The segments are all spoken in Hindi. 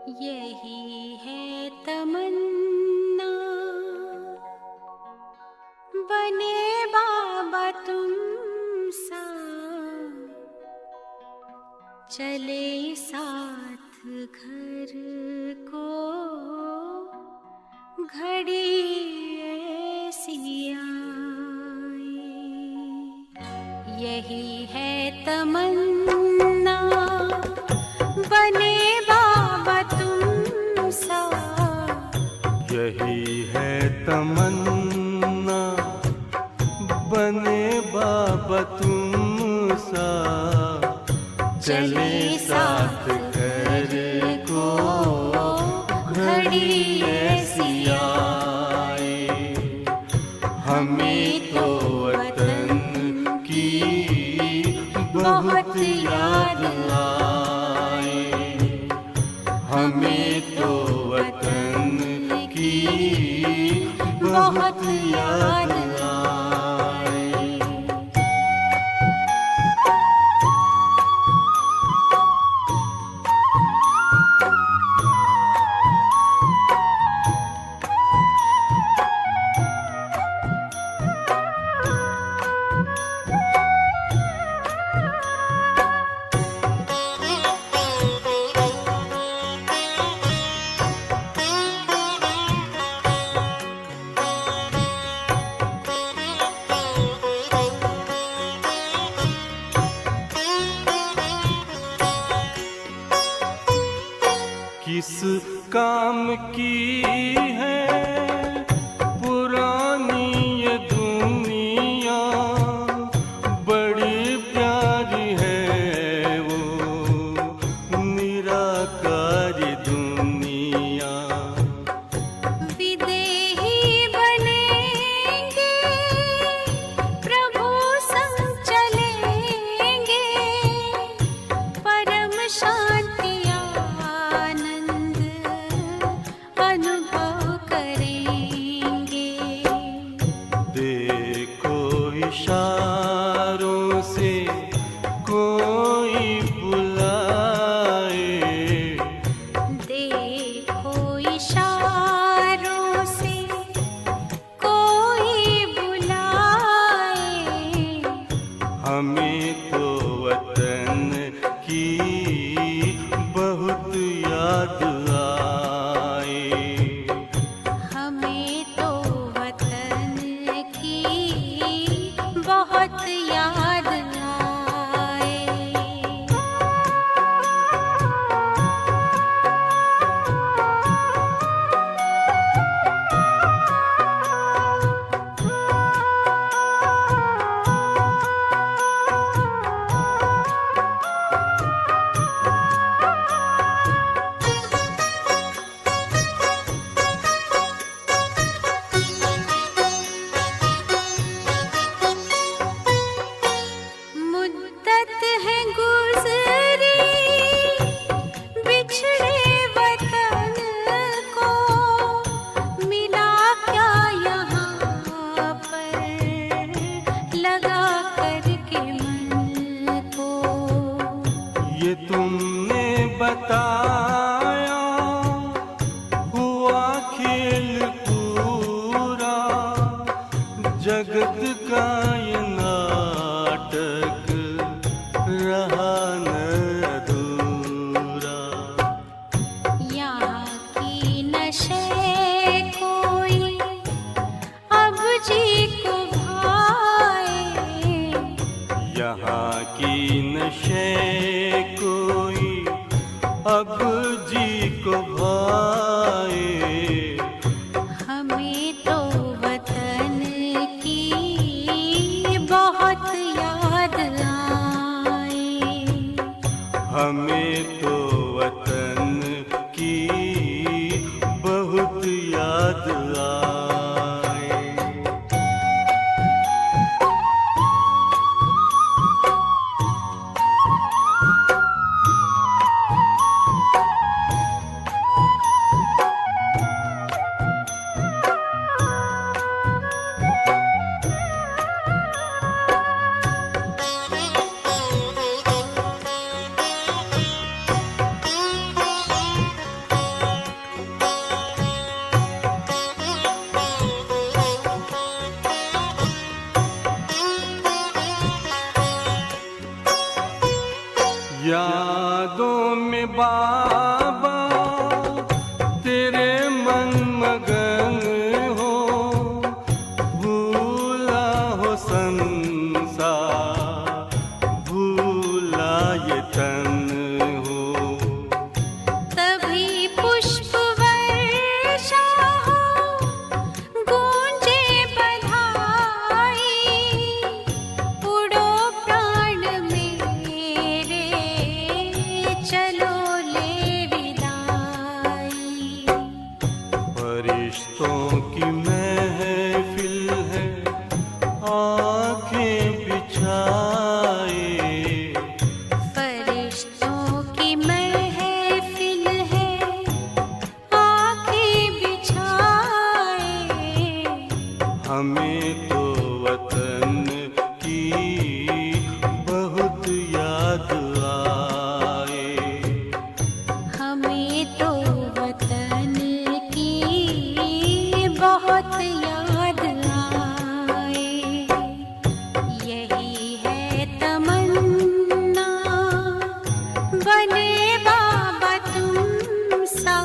यही है तमन्ना, बने बाबा तुम सा, चले साथ घर को घड़ी ऐसी आए। यही है तमन्ना, बने बाबा तुम सा। यही है तमन्ना, बने बाबा तुम सा, चले साथ घर को घड़ी ऐसी आए। हमें तो वतन की बहुत याद आए, हमें तो वतन की बहुत याद आए। किस काम की है पुरानी ये दुनिया, बड़ी प्यारी है वो निराकारी दुनिया। विदेही बनेंगे, प्रभु संग चलेंगे, परम शांति अनुभव करेंगे। देखो इशारों से कोई बुलाए, देखो इशारों से कोई बुलाए। हमें तो वतन की बहुत याद आए, हमें तो वतन की बहुत याद आए। मुद्दत है गुज़री बिछड़े वतन को, मिला क्या यहाँ पर लगा करके मन को। ये तुमने बताया हुआ खेल पूरा, जगत का ये नाटक रहा न अधूरा। यहाँ की नशे कोई अब जी को भाए, यहाँ की नशे कोई अब जी को भाए। हमें तो वतन की बहुत याद आए, हमें तो वतन की बहुत याद आए। हमें तो वतन की बहुत याद आए। हमें तो वतन की बहुत याद आए। यही है तमन्ना बने बाबा तुम सा।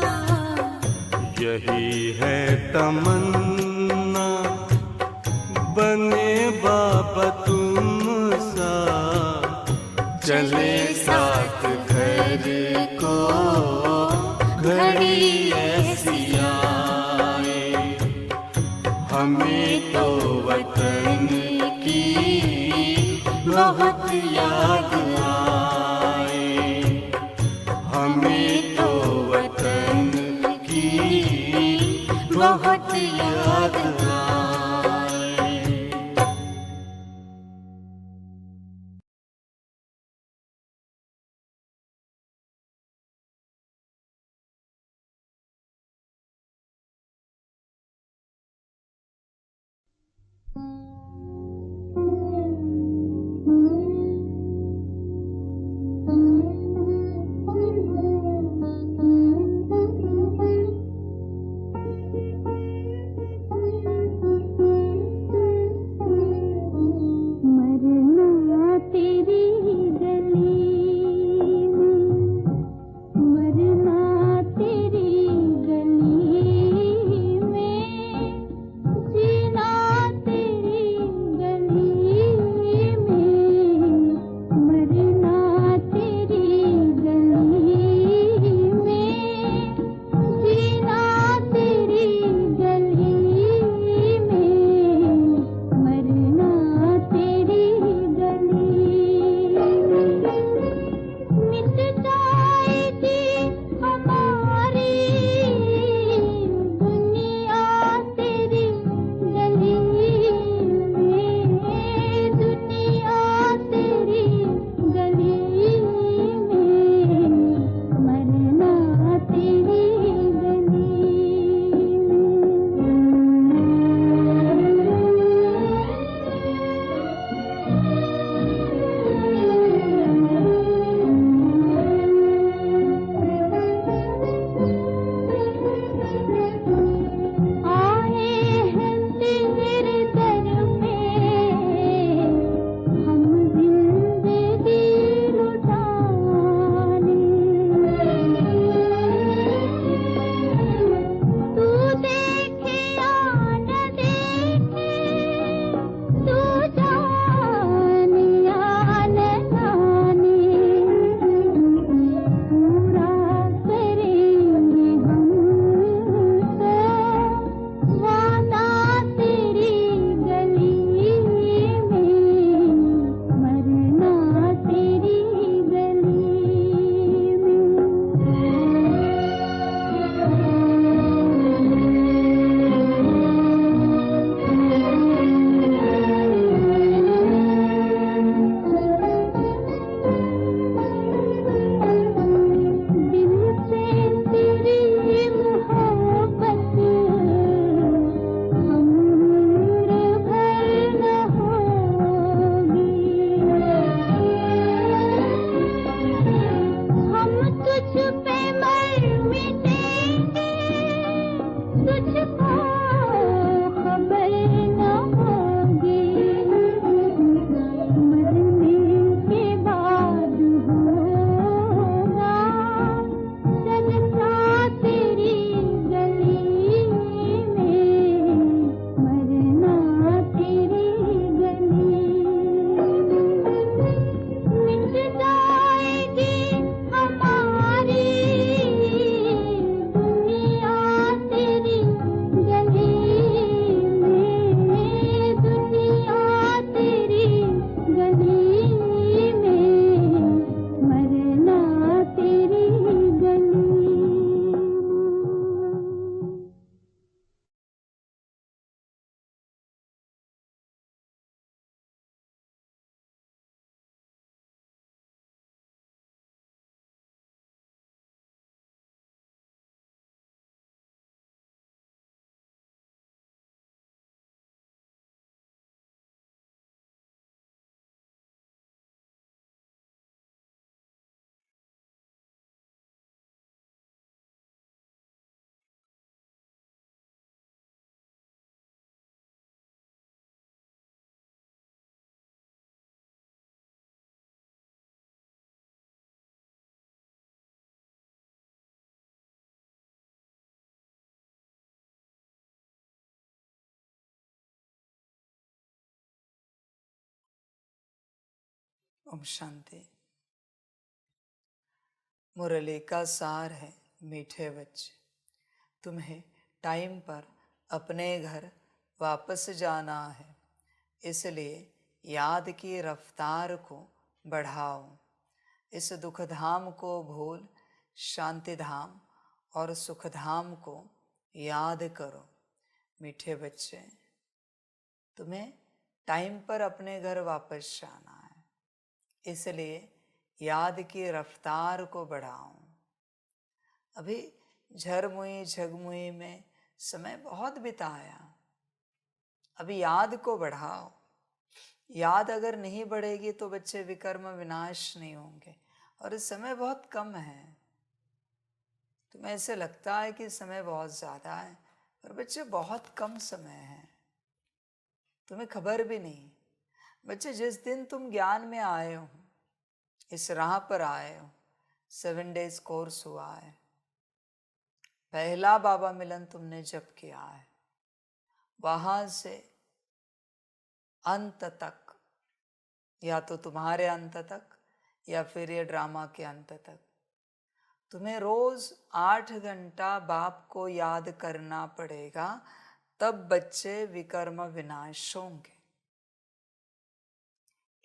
यही है तमन्ना बने बाबा तुम सा। चले साथ घर को घड़ी ऐसी आए। हमें तो वतन की बहुत याद आए। हमें तो वतन की बहुत याद आए। मरना तेरी गली में, मरना तेरी गली में, जीना तेरी गली में, मरना तेरी गली में, जीना तेरी गली में, मरना तेरी गली में। मिट जाएगी हमारी दुनिया तेरी गली में, दुनिया तेरी गली में, मरना तेरी गली आए हैं तेरे दर पे हम जिंदगी लुटाने। तू देखे या न देखे, तू जाने या न जाने, पूरा करेंगे हम तो वादा तेरी गली में, मरना तेरी गली दिल से तेरी मोहब्बत उम्र भर न होगी। हम तुझ पे मर मिटेंगे, तुझको खबर न होगी। मरने के बाद होगा जलसा तेरी गली में, मरना तेरी गली में। मिट जाएगी हमारी दुनिया तेरी ओम शांति। मुरली का सार है, मीठे बच्चे, तुम्हें टाइम पर अपने घर वापस जाना है, इसलिए याद की रफ्तार को बढ़ाओ। इस दुखधाम को भूल शांति धाम और सुखधाम को याद करो। मीठे बच्चे, तुम्हें टाइम पर अपने घर वापस जाना है, इसलिए याद की रफ्तार को बढ़ाओ। अभी झरमुई झगमुई में समय बहुत बिताया, अभी याद को बढ़ाओ। याद अगर नहीं बढ़ेगी तो बच्चे विकर्म विनाश नहीं होंगे, और इस समय बहुत कम है। तुम्हें ऐसे लगता है कि समय बहुत ज़्यादा है, पर बच्चे बहुत कम समय है, तुम्हें खबर भी नहीं। बच्चे, जिस दिन तुम ज्ञान में आए हो, इस राह पर आए हो, 7 डेज कोर्स हुआ है, पहला बाबा मिलन तुमने जब किया है, वहां से अंत तक, या तो तुम्हारे अंत तक या फिर ये ड्रामा के अंत तक, तुम्हें रोज 8 घंटा बाप को याद करना पड़ेगा, तब बच्चे विकर्म विनाश होंगे।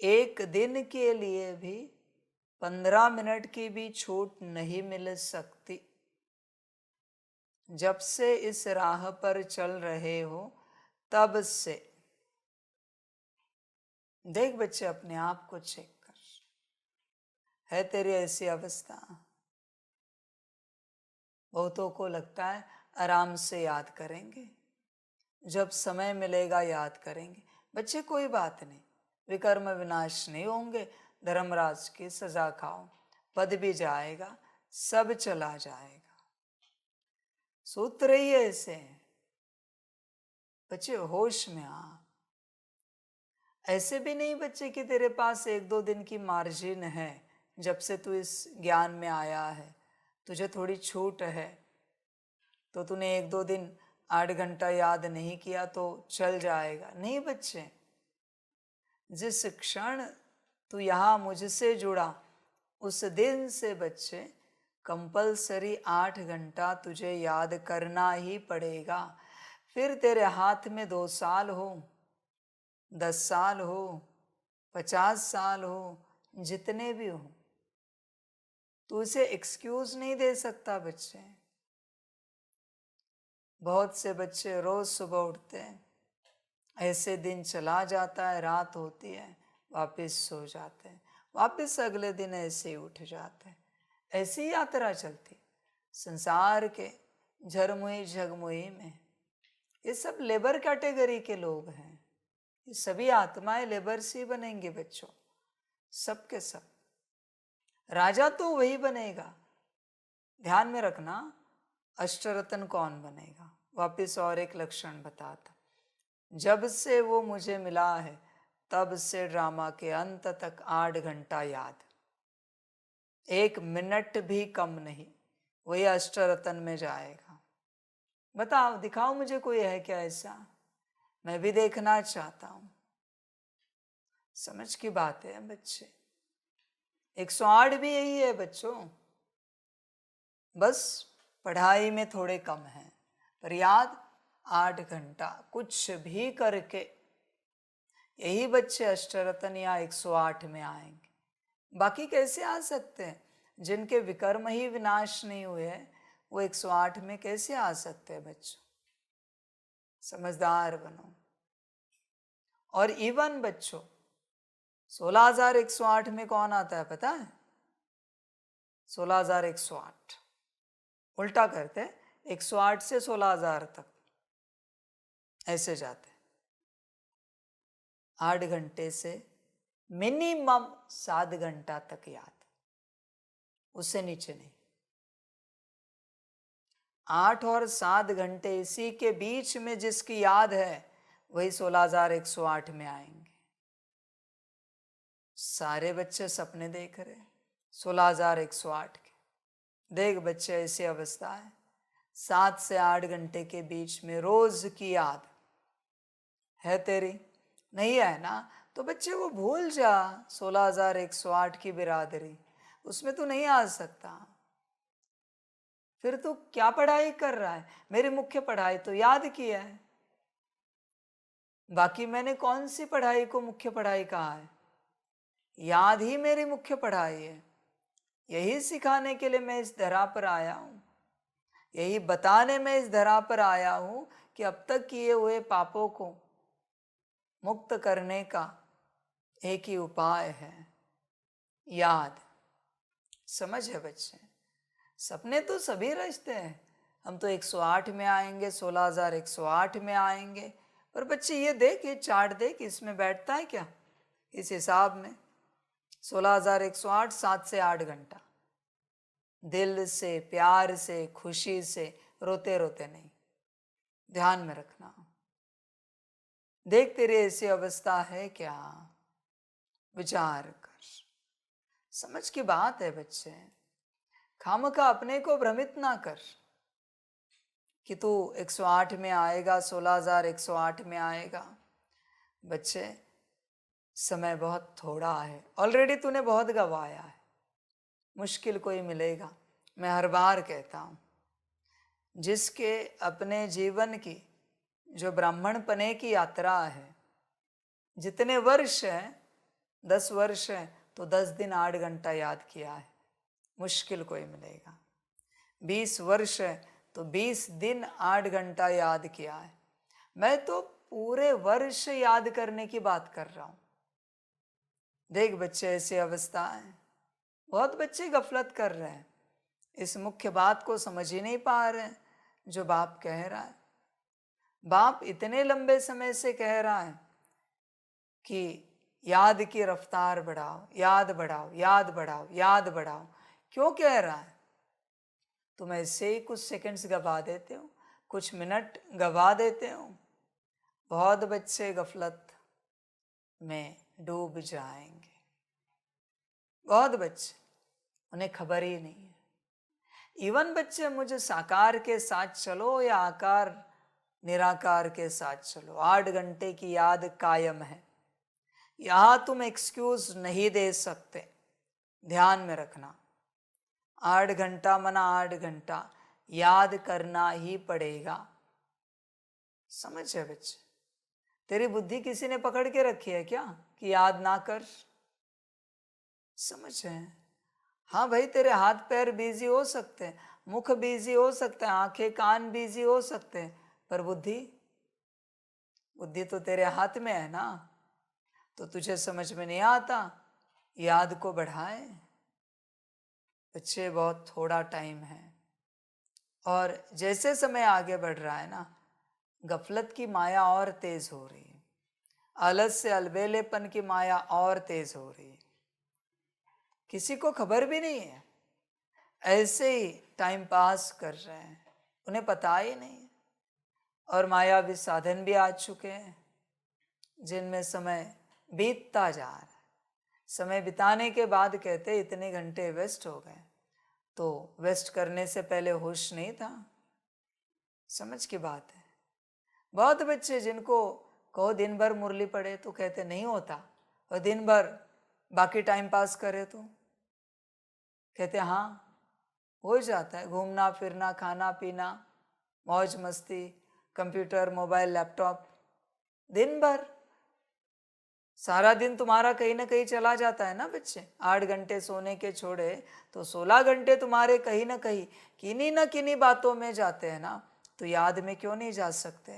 एक दिन के लिए भी 15 मिनट की भी छूट नहीं मिल सकती। जब से इस राह पर चल रहे हो तब से देख बच्चे, अपने आप को चेक कर, है तेरी ऐसी अवस्था? बहुतों को लगता है आराम से याद करेंगे, जब समय मिलेगा याद करेंगे। बच्चे, कोई बात नहीं, विकर्म विनाश नहीं होंगे। धर्मराज की सजा खाओ, पद भी जाएगा, सब चला जाएगा। सूत्र ही ऐसे हैं बच्चे, होश में आ। ऐसे भी नहीं बच्चे कि तेरे पास 1-2 दिन की मार्जिन है, जब से तू इस ज्ञान में आया है तुझे थोड़ी छूट है, तो तूने 1-2 दिन 8 घंटा याद नहीं किया तो चल जाएगा। नहीं बच्चे, जिस क्षण तू यहाँ मुझसे जुड़ा उस दिन से बच्चे कंपलसरी 8 घंटा तुझे याद करना ही पड़ेगा। फिर तेरे हाथ में 2 साल हो, 10 साल हो, 50 साल हो, जितने भी हो, तू इसे एक्सक्यूज नहीं दे सकता बच्चे। बहुत से बच्चे रोज सुबह उठते हैं, ऐसे दिन चला जाता है, रात होती है, वापस सो जाते हैं, वापस अगले दिन ऐसे ही उठ जाते हैं। ऐसी यात्रा चलती संसार के झरमुई झगमुई में। ये सब लेबर कैटेगरी के लोग हैं, ये सभी आत्माएं लेबर से बनेंगे बच्चों, सब के सब। राजा तो वही बनेगा। ध्यान में रखना, अष्टरत्न कौन बनेगा? वापस और एक लक्षण बताता, जब से वो मुझे मिला है तब से ड्रामा के अंत तक 8 घंटा याद, 1 मिनट भी कम नहीं, वही अष्टरत्न में जाएगा। बताओ, दिखाओ मुझे, कोई है क्या ऐसा? मैं भी देखना चाहता हूं। समझ की बात है बच्चे, 108 भी यही है बच्चों, बस पढ़ाई में थोड़े कम है, पर याद 8 घंटा कुछ भी करके यही बच्चे अष्टरत्न या 108 में आएंगे। बाकी कैसे आ सकते हैं? जिनके विकर्म ही विनाश नहीं हुए हैं, वो 108 में कैसे आ सकते हैं बच्चों? समझदार बनो। और इवन बच्चों, 16,108 में कौन आता है पता है? 16,108 उल्टा करते हैं, 108 से 16,000 तक ऐसे जाते हैं। 8 घंटे से मिनिमम 7 घंटा तक याद, उससे नीचे नहीं। 8 और 7 घंटे, इसी के बीच में जिसकी याद है वही 16,108 में आएंगे। सारे बच्चे सपने देख रहे 16,108 के। देख बच्चे, ऐसी अवस्था है, 7 से 8 घंटे के बीच में रोज की याद है तेरी, नहीं है ना? तो बच्चे वो भूल जा, 16,108 की बिरादरी, उसमें तू नहीं आ सकता। फिर तू क्या पढ़ाई कर रहा है? मेरी मुख्य पढ़ाई तो याद किया है, बाकी मैंने कौन सी पढ़ाई को मुख्य पढ़ाई कहा है? याद ही मेरी मुख्य पढ़ाई है। यही सिखाने के लिए मैं इस धरा पर आया हूँ, यही बताने में इस धरा पर आया हूँ कि अब तक किए हुए पापों को मुक्त करने का एक ही उपाय है, याद। समझ है बच्चे? सपने तो सभी रचते हैं, हम तो 108 में आएंगे, 16,108 में आएंगे, पर बच्चे ये देख, ये चार्ट देख, इसमें बैठता है क्या? इस हिसाब में 16,108 7 से 8 घंटा, दिल से, प्यार से, खुशी से, रोते रोते नहीं। ध्यान में रखना। देख तेरी ऐसी अवस्था है क्या, विचार कर। समझ की बात है बच्चे, खामखा अपने को भ्रमित ना कर कि तू 108 में आएगा, 16,108 में आएगा। बच्चे, समय बहुत थोड़ा है, ऑलरेडी तूने बहुत गवाया है, मुश्किल कोई मिलेगा। मैं हर बार कहता हूँ, जिसके अपने जीवन की जो ब्राह्मण पने की यात्रा है, जितने वर्ष हैं, 10 वर्ष है, तो 10 दिन 8 घंटा याद किया है, मुश्किल कोई मिलेगा। 20 वर्ष है तो 20 दिन 8 घंटा याद किया है। मैं तो पूरे वर्ष याद करने की बात कर रहा हूं। देख बच्चे, ऐसी अवस्था है, बहुत बच्चे गफलत कर रहे हैं, इस मुख्य बात को समझ ही नहीं पा रहे हैं जो बाप कह रहा है। बाप इतने लंबे समय से कह रहा है कि याद की रफ्तार बढ़ाओ, याद बढ़ाओ, याद बढ़ाओ, याद बढ़ाओ। क्यों कह रहा है? तुम ऐसे ही कुछ सेकंड्स गवा देते हो, कुछ मिनट गवा देते हो, बहुत बच्चे गफलत में डूब जाएंगे। बहुत बच्चे, उन्हें खबर ही नहीं है। इवन बच्चे, मुझे साकार के साथ चलो या आकार निराकार के साथ चलो, 8 घंटे की याद कायम है। यहां तुम एक्सक्यूज नहीं दे सकते, ध्यान में रखना। 8 घंटा मना 8 घंटा याद करना ही पड़ेगा। समझ है बच्चे? तेरी बुद्धि किसी ने पकड़ के रखी है क्या कि याद ना कर? समझ है? हाँ भाई, तेरे हाथ पैर बिजी हो सकते हैं, मुख बिजी हो सकते हैं, आंखें कान बिजी हो सकते हैं, पर बुद्धि, बुद्धि तो तेरे हाथ में है ना। तो तुझे समझ में नहीं आता, याद को बढ़ाए। बच्चे, बहुत थोड़ा टाइम है, और जैसे समय आगे बढ़ रहा है ना, गफलत की माया और तेज हो रही है, आलस से अलबेलेपन की माया और तेज हो रही है। किसी को खबर भी नहीं है, ऐसे ही टाइम पास कर रहे हैं, उन्हें पता ही नहीं है। और मायावी साधन भी आ चुके हैं जिनमें समय बीतता जा रहा है। समय बिताने के बाद कहते इतने घंटे वेस्ट हो गए, तो वेस्ट करने से पहले होश नहीं था। समझ की बात है? बहुत बच्चे जिनको कहो दिन भर मुरली पढ़े तो कहते नहीं होता, और दिन भर बाकी टाइम पास करे तो कहते हाँ हो जाता है, घूमना फिरना, खाना पीना, मौज मस्ती, कंप्यूटर, मोबाइल, लैपटॉप, दिन भर, सारा दिन तुम्हारा कहीं ना कहीं चला जाता है ना बच्चे। 8 घंटे सोने के छोड़े तो 16 घंटे तुम्हारे कहीं ना कहीं किन्हीं ना किन्हीं बातों में जाते हैं ना। तो याद में क्यों नहीं जा सकते?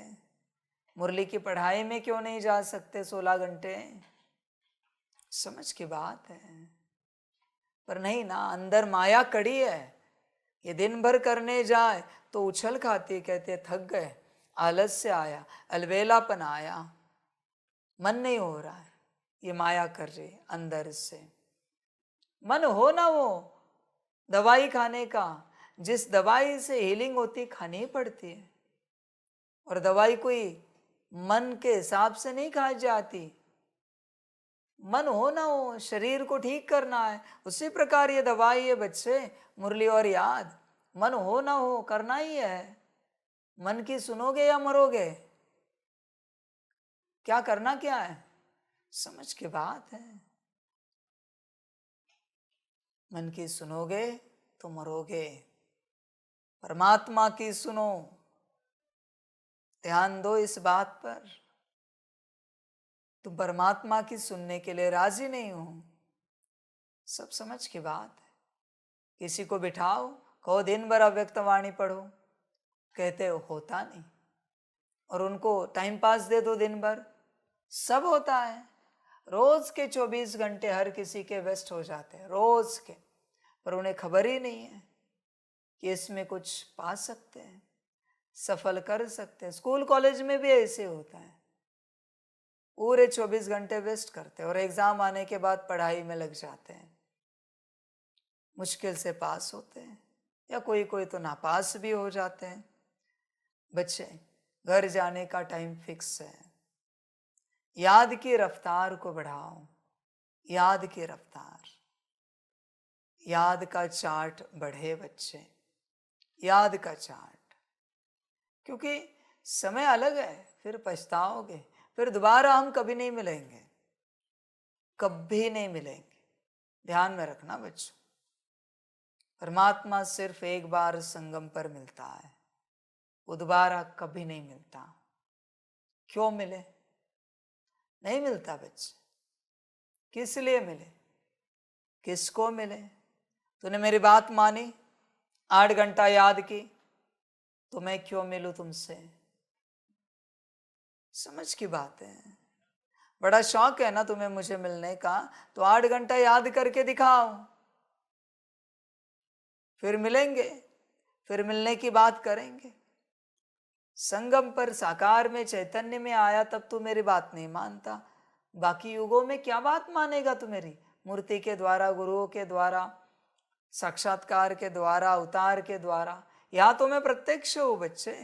मुरली की पढ़ाई में क्यों नहीं जा सकते 16 घंटे? समझ की बात है? पर नहीं ना, अंदर माया कड़ी है। ये दिन भर करने जाए तो उछल खाती, कहते थक गए, आलस्य आया, अलबेलापन आया, मन नहीं हो रहा है। ये माया कर रही है अंदर से। मन हो ना हो दवाई खाने का, जिस दवाई से हीलिंग होती खानी ही पड़ती है, और दवाई कोई मन के हिसाब से नहीं खाई जाती। मन हो ना हो, शरीर को ठीक करना है, उसी प्रकार ये दवाई है बच्चे, मुरली और याद। मन हो ना हो करना ही है। मन की सुनोगे या मरोगे? क्या करना क्या है? समझ की बात है। मन की सुनोगे तो मरोगे, परमात्मा की सुनो। ध्यान दो इस बात पर। तुम परमात्मा की सुनने के लिए राजी नहीं हो, सब समझ की बात है। किसी को बिठाओ, कहो दिन भर अव्यक्तवाणी पढ़ो, कहते हो होता नहीं। और उनको टाइम पास दे दो दिन भर, सब होता है। रोज के 24 घंटे हर किसी के वेस्ट हो जाते हैं, रोज के, पर उन्हें खबर ही नहीं है कि इसमें कुछ पा सकते हैं, सफल कर सकते हैं। स्कूल कॉलेज में भी ऐसे होता है, पूरे 24 घंटे वेस्ट करते हैं और एग्जाम आने के बाद पढ़ाई में लग जाते हैं, मुश्किल से पास होते हैं, या कोई कोई तो नापास भी हो जाते हैं। बच्चे, घर जाने का टाइम फिक्स है। याद की रफ्तार को बढ़ाओ, याद की रफ्तार, याद का चार्ट बढ़े बच्चे, याद का चार्ट। क्योंकि समय अलग है, फिर पछताओगे, फिर दोबारा हम कभी नहीं मिलेंगे, कभी नहीं मिलेंगे। ध्यान में रखना बच्चों, परमात्मा सिर्फ एक बार संगम पर मिलता है, वो दोबारा कभी नहीं मिलता। क्यों मिले? नहीं मिलता बच्चे। किस लिए मिले? किसको मिले? तूने मेरी बात मानी, 8 घंटा याद की, तो मैं क्यों मिलूं तुमसे? समझ की बात है। बड़ा शौक है ना तुम्हें मुझे मिलने का, तो 8 घंटा याद करके दिखाओ, फिर मिलेंगे, फिर मिलने की बात करेंगे। संगम पर साकार में चैतन्य में आया तब तू मेरी बात नहीं मानता, बाकी युगों में क्या बात मानेगा तू मेरी? मूर्ति के द्वारा, गुरुओं के द्वारा, साक्षात्कार के द्वारा, अवतार के द्वारा। यहां तो मैं प्रत्यक्ष हूं बच्चे,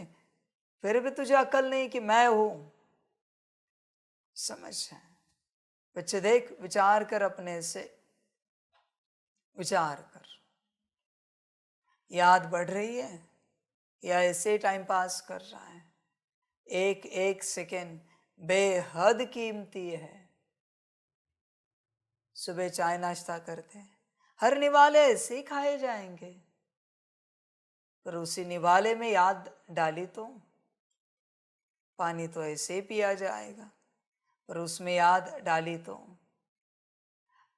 फिर भी तुझे अकल नहीं कि मैं हूं। समझ है बच्चे? देख, विचार कर, अपने से विचार कर। याद बढ़ रही है या ऐसे टाइम पास कर रहा है? एक एक सेकेंड बेहद कीमती है। सुबह चाय नाश्ता करते हैं, हर निवाले ऐसे ही खाए जाएंगे, पर उसी निवाले में याद डाली तो पानी तो ऐसे ही पिया जाएगा, पर उसमें याद डाली तो।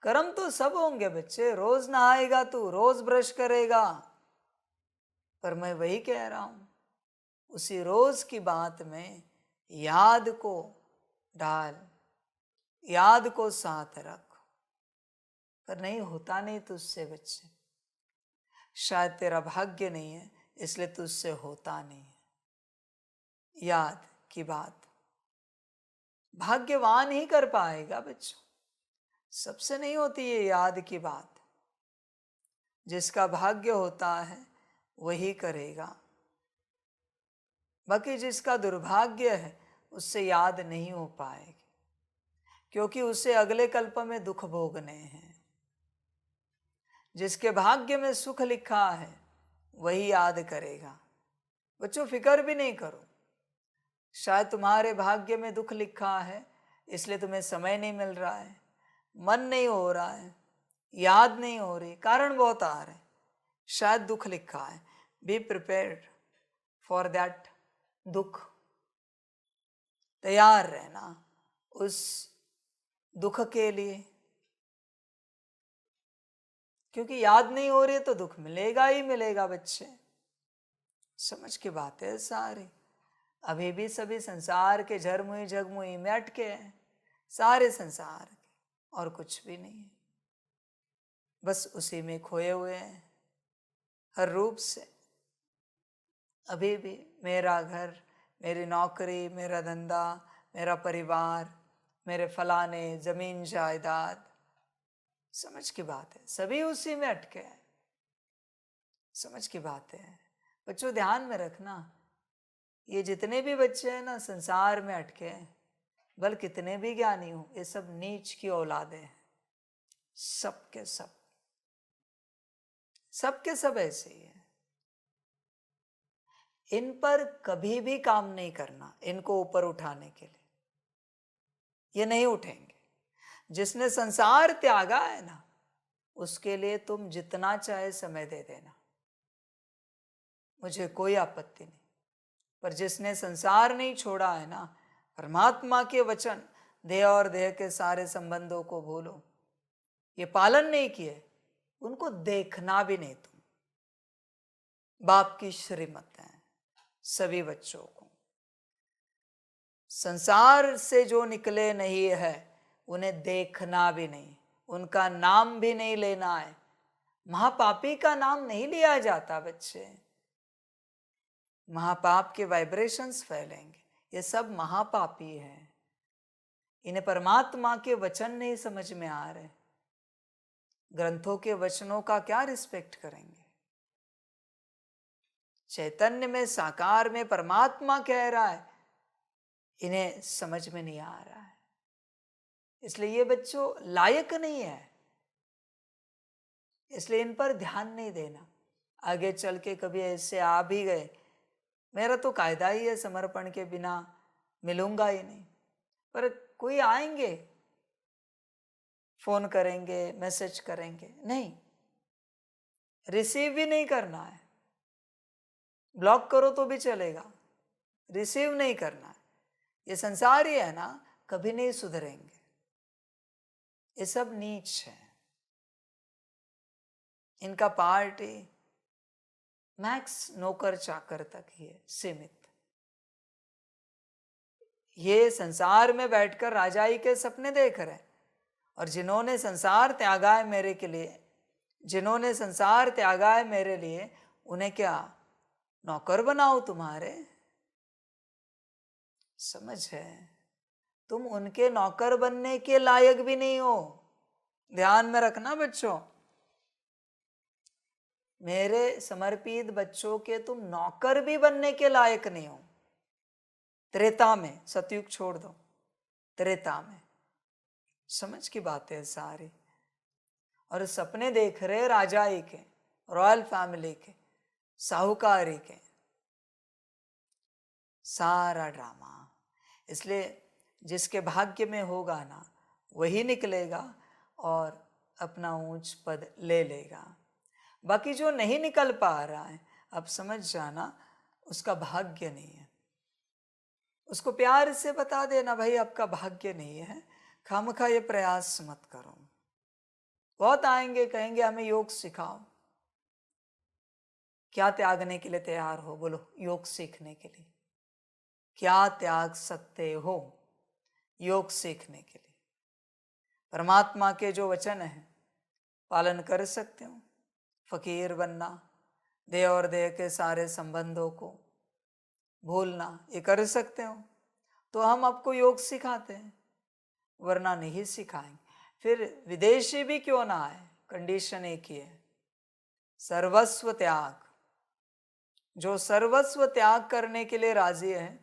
कर्म तो सब होंगे बच्चे, रोज नहाएगा तू, रोज ब्रश करेगा, पर मैं वही कह रहा हूं, उसी रोज की बात में याद को डाल, याद को साथ रख। पर नहीं होता, नहीं तुझसे बच्चे, शायद तेरा भाग्य नहीं है, इसलिए तुझसे होता नहीं है। याद की बात भाग्यवान ही कर पाएगा बच्चों, सबसे नहीं होती ये याद की बात। जिसका भाग्य होता है वही करेगा, बाकी जिसका दुर्भाग्य है उससे याद नहीं हो पाएगी, क्योंकि उसे अगले कल्प में दुख भोगने हैं। जिसके भाग्य में सुख लिखा है वही याद करेगा। बच्चों, फिक्र भी नहीं करो, शायद तुम्हारे भाग्य में दुख लिखा है, इसलिए तुम्हें समय नहीं मिल रहा है, मन नहीं हो रहा है, याद नहीं हो रही, कारण बहुत आ रहे, शायद दुख लिखा है। बी प्रिपेयर्ड फॉर दैट दुख, तैयार रहना उस दुख के लिए, क्योंकि याद नहीं हो रही तो दुख मिलेगा ही मिलेगा बच्चे। समझ की बात है सारी। अभी भी सभी संसार के झरमुई झगमुई में अटके हैं, सारे संसार के, और कुछ भी नहीं है, बस उसी में खोए हुए हैं हर रूप से। अभी भी मेरा घर, मेरी नौकरी, मेरा धंधा, मेरा परिवार, मेरे फलाने, जमीन जायदाद, समझ की बात है, सभी उसी में अटके हैं। समझ की बात है बच्चों, ध्यान में रखना, ये जितने भी बच्चे हैं ना संसार में अटके हैं, बल कितने भी ज्ञानी हो, ये सब नीच की औलादे हैं, सब के सब, सब के सब ऐसे ही है। इन पर कभी भी काम नहीं करना, इनको ऊपर उठाने के लिए, ये नहीं उठेंगे। जिसने संसार त्यागा है ना, उसके लिए तुम जितना चाहे समय दे देना, मुझे कोई आपत्ति नहीं। पर जिसने संसार नहीं छोड़ा है ना, परमात्मा के वचन, देह और देह के सारे संबंधों को भूलो, ये पालन नहीं किए, उनको देखना भी नहीं तुम। बाप की श्रीमत है सभी बच्चों को। संसार से जो निकले नहीं है उन्हें देखना भी नहीं, उनका नाम भी नहीं लेना है। महापापी का नाम नहीं लिया जाता बच्चे, महापाप के वाइब्रेशंस फैलेंगे। ये सब महापापी हैं, इन्हें परमात्मा के वचन नहीं समझ में आ रहे, ग्रंथों के वचनों का क्या रिस्पेक्ट करेंगे। चैतन्य में, साकार में परमात्मा कह रहा है, इन्हें समझ में नहीं आ रहा है। इसलिए ये बच्चों लायक नहीं है, इसलिए इन पर ध्यान नहीं देना। आगे चल के कभी ऐसे आ भी गए, मेरा तो कायदा ही है समर्पण के बिना मिलूंगा ही नहीं, पर कोई आएंगे, फोन करेंगे, मैसेज करेंगे, नहीं, रिसीव भी नहीं करना है। ब्लॉक करो तो भी चलेगा, रिसीव नहीं करना है। ये संसार ही है ना, कभी नहीं सुधरेंगे। ये सब नीच है, इनका पार्ट मैक्स नौकर चाकर तक ही है सीमित। ये संसार में बैठकर राजाई के सपने देख रहे हैं, और जिन्होंने संसार त्यागा है मेरे के लिए, जिन्होंने संसार त्यागा है मेरे लिए, उन्हें क्या नौकर बनाओ तुम्हारे? समझ है, तुम उनके नौकर बनने के लायक भी नहीं हो। ध्यान में रखना बच्चों, मेरे समर्पित बच्चों के तुम नौकर भी बनने के लायक नहीं हो। त्रेता में, सतयुग छोड़ दो, त्रेता में, समझ की बात है सारी। और सपने देख रहे राजाई के, रॉयल फैमिली के, साहूकारी के, सारा ड्रामा। इसलिए जिसके भाग्य में होगा ना, वही निकलेगा और अपना ऊंच पद ले लेगा। बाकी जो नहीं निकल पा रहा है, अब समझ जाना उसका भाग्य नहीं है। उसको प्यार से बता देना, भाई आपका भाग्य नहीं है, खामखा ये प्रयास मत करो। बहुत आएंगे, कहेंगे हमें योग सिखाओ। क्या त्यागने के लिए तैयार हो? बोलो, योग सीखने के लिए। क्या त्याग सकते हो योग सीखने के लिए? परमात्मा के जो वचन हैं पालन कर सकते हो? फकीर बनना, देह और देह के सारे संबंधों को भूलना, ये कर सकते हो तो हम आपको योग सिखाते हैं, वरना नहीं सिखाएंगे। फिर विदेशी भी क्यों ना आए, कंडीशन एक ही है, सर्वस्व त्याग। जो सर्वस्व त्याग करने के लिए राजी है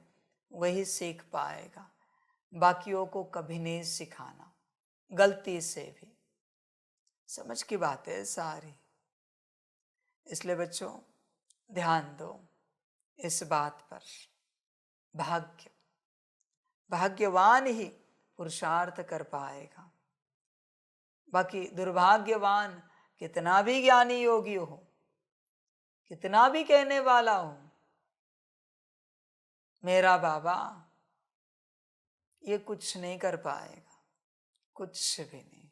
वही सीख पाएगा, बाकियों को कभी नहीं सिखाना, गलती से भी। समझ की बात है सारी। इसलिए बच्चों ध्यान दो इस बात पर। भाग्यवान ही पुरुषार्थ कर पाएगा। बाकी दुर्भाग्यवान कितना भी ज्ञानी योगी हो, कितना भी कहने वाला हो मेरा बाबा, ये कुछ नहीं कर पाएगा, कुछ भी नहीं।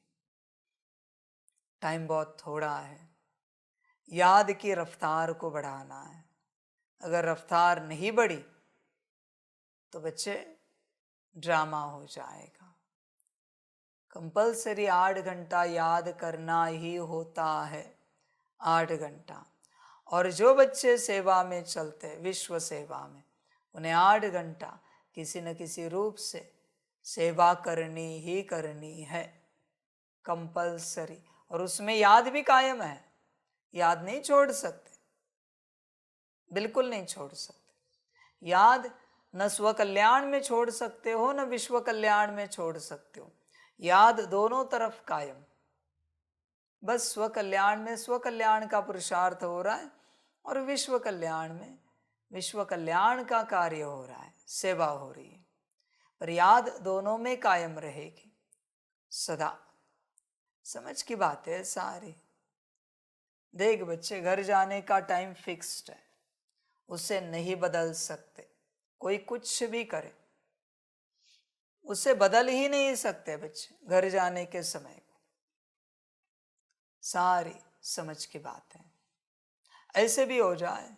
टाइम बहुत थोड़ा है, याद की रफ्तार को बढ़ाना है। अगर रफ्तार नहीं बढ़ी तो बच्चे ड्रामा हो जाएगा। कंपलसरी 8 घंटा याद करना ही होता है, 8 घंटा। और जो बच्चे सेवा में चलते, विश्व सेवा में, उन्हें 8 घंटा किसी न किसी रूप से सेवा करनी ही करनी है, कंपलसरी। और उसमें याद भी कायम है, याद नहीं छोड़ सकते, बिल्कुल नहीं छोड़ सकते। याद न स्व कल्याण में छोड़ सकते हो, न विश्व कल्याण में छोड़ सकते हो। याद दोनों तरफ कायम। बस स्व कल्याण में स्व कल्याण का पुरुषार्थ हो रहा है, और विश्व कल्याण में विश्व कल्याण का कार्य हो रहा है, सेवा हो रही है। पर याद दोनों में कायम रहेगी। सदा। समझ की बात है सारी। देख बच्चे, घर जाने का टाइम फिक्स्ड है, उसे नहीं बदल सकते। कोई कुछ भी करे उसे बदल ही नहीं सकते बच्चे घर जाने के समय को। सारी समझ की बात है। ऐसे भी हो जाए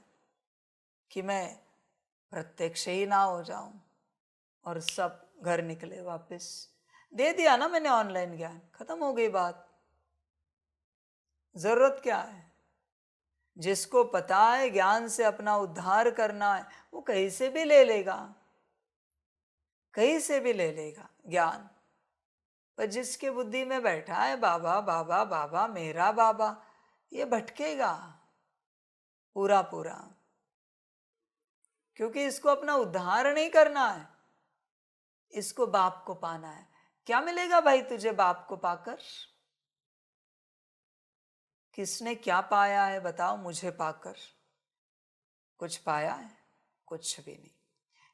कि मैं प्रत्यक्ष ही ना हो जाऊं और सब घर निकले वापस। दे दिया ना मैंने ऑनलाइन ज्ञान, खत्म हो गई बात। जरूरत क्या है? जिसको पता है ज्ञान से अपना उद्धार करना है, वो कहीं से भी ले लेगा, कहीं से भी ले लेगा ज्ञान। पर जिसके बुद्धि में बैठा है बाबा बाबा बाबा मेरा बाबा, ये भटकेगा पूरा पूरा, क्योंकि इसको अपना उद्धार नहीं करना है, इसको बाप को पाना है। क्या मिलेगा भाई तुझे बाप को पाकर? किसने क्या पाया है बताओ मुझे पाकर? कुछ पाया है? कुछ भी नहीं।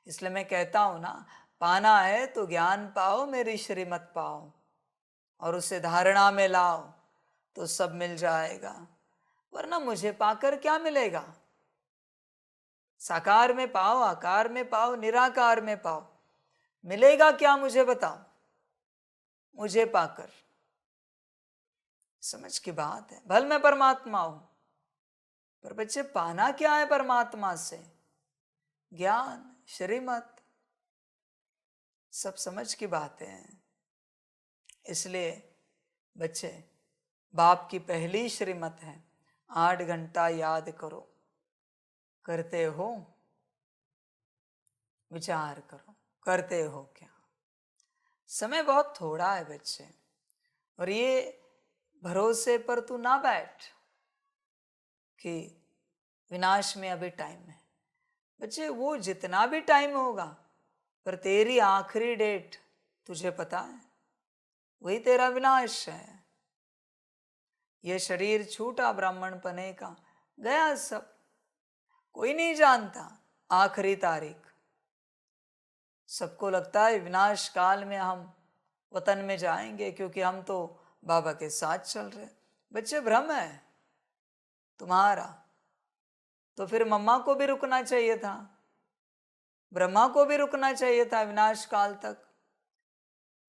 इसलिए मैं कहता हूं ना, पाना है तो ज्ञान पाओ, मेरी श्रीमत पाओ और उसे धारणा में लाओ तो सब मिल जाएगा। वरना मुझे पाकर क्या मिलेगा? साकार में पाओ, आकार में पाओ, निराकार में पाओ, मिलेगा क्या मुझे बताओ मुझे पाकर? समझ की बात है। भल मैं परमात्मा हूं, पर बच्चे पाना क्या है परमात्मा से? ज्ञान, श्रीमत, सब समझ की बातें हैं। इसलिए बच्चे, बाप की पहली श्रीमत है 8 घंटा याद करो। करते हो? विचार करो, करते हो क्या? समय बहुत थोड़ा है बच्चे, और ये भरोसे पर तू ना बैठ कि विनाश में अभी टाइम है। बच्चे, वो जितना भी टाइम होगा, पर तेरी आखिरी डेट तुझे पता है, वही तेरा विनाश है। ये शरीर छूटा ब्राह्मण पने का, गया सब, कोई नहीं जानता आखिरी तारीख। सबको लगता है विनाश काल में हम वतन में जाएंगे, क्योंकि हम तो बाबा के साथ चल रहे। बच्चे, भ्रम है तुम्हारा। तो फिर मम्मा को भी रुकना चाहिए था, ब्रह्मा को भी रुकना चाहिए था विनाश काल तक,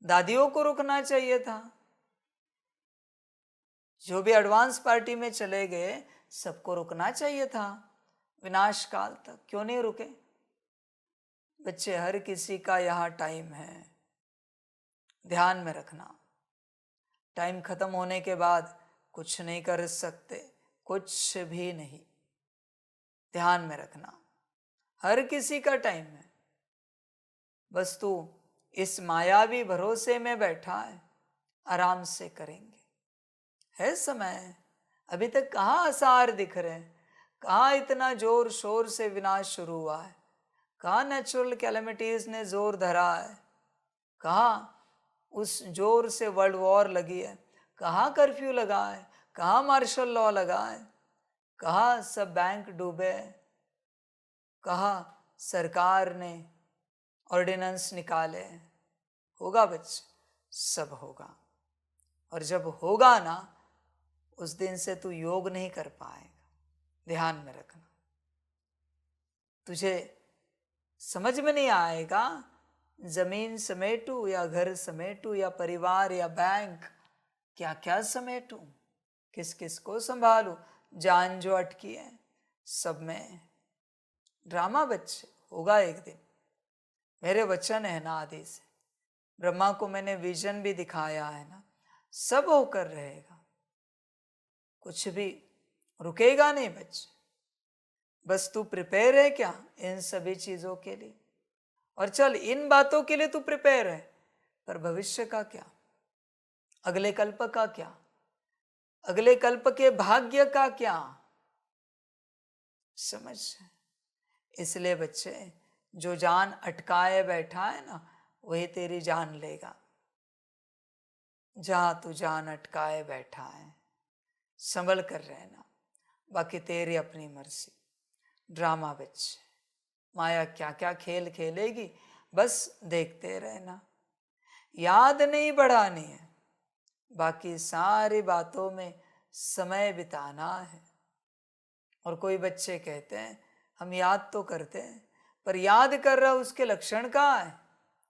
दादियों को रुकना चाहिए था। जो भी एडवांस पार्टी में चले गए सबको रुकना चाहिए था विनाश काल तक, क्यों नहीं रुके? बच्चे, हर किसी का यहाँ टाइम है, ध्यान में रखना। टाइम खत्म होने के बाद कुछ नहीं कर सकते, कुछ भी नहीं। ध्यान में रखना, हर किसी का टाइम है। बस तू इस मायावी भरोसे में बैठा है, आराम से करेंगे, है समय। अभी तक कहाँ आसार दिख रहे हैं? कहाँ इतना जोर शोर से विनाश शुरू हुआ है? कहाँ नेचुरल कैलेमिटीज ने जोर धरा है? कहाँ उस जोर से वर्ल्ड वॉर लगी है? कहाँ कर्फ्यू लगा है? कहाँ मार्शल लॉ लगा है? कहाँ सब बैंक डूबे? कहाँ सरकार ने ऑर्डिनेंस निकाले? होगा बच्चे, सब होगा। और जब होगा ना, उस दिन से तू योग नहीं कर पाएगा। ध्यान में रखना। तुझे समझ में नहीं आएगा, जमीन समेटू या घर समेटू या परिवार या बैंक, क्या क्या समेटू, किस किस को संभालू, जान जो अटकी है सब में। ड्रामा बच्चे, होगा एक दिन। मेरे वचन है ना आदि से, ब्रह्मा को मैंने विजन भी दिखाया है ना, सब होकर रहेगा, कुछ भी रुकेगा नहीं बच्चे। बस तू प्रिपेयर है क्या इन सभी चीजों के लिए? और चल, इन बातों के लिए तू प्रिपेयर है, पर भविष्य का क्या? अगले कल्प का क्या? अगले कल्प के भाग्य का क्या? समझ? इसलिए बच्चे, जो जान अटकाए बैठा है ना, वही तेरी जान लेगा। जहां तू जान अटकाए बैठा है, संभल कर रहना, बाकी तेरी अपनी मर्जी। ड्रामा बच्चे, माया क्या क्या खेल खेलेगी, बस देखते रहना। याद नहीं बढ़ानी है, बाकी सारी बातों में समय बिताना है। और कोई बच्चे कहते हैं हम याद तो करते हैं, पर याद कर रहा उसके लक्षण कहाँ है?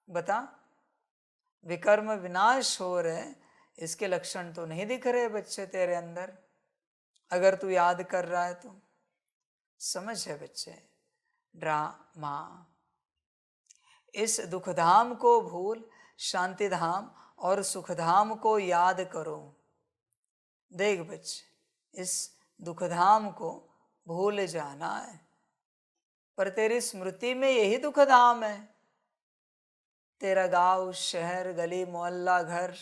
बता। विकर्म विनाश हो रहे, इसके लक्षण तो नहीं दिख रहे बच्चे तेरे अंदर। अगर तू याद कर रहा है तो समझ है बच्चे, ड्रामा। इस दुखधाम को भूल शांतिधाम और सुखधाम को याद करो। देख बच्चे, इस दुखधाम को भूल जाना है, पर तेरी स्मृति में यही दुखधाम है। तेरा गांव, शहर, गली, मोहल्ला, घर,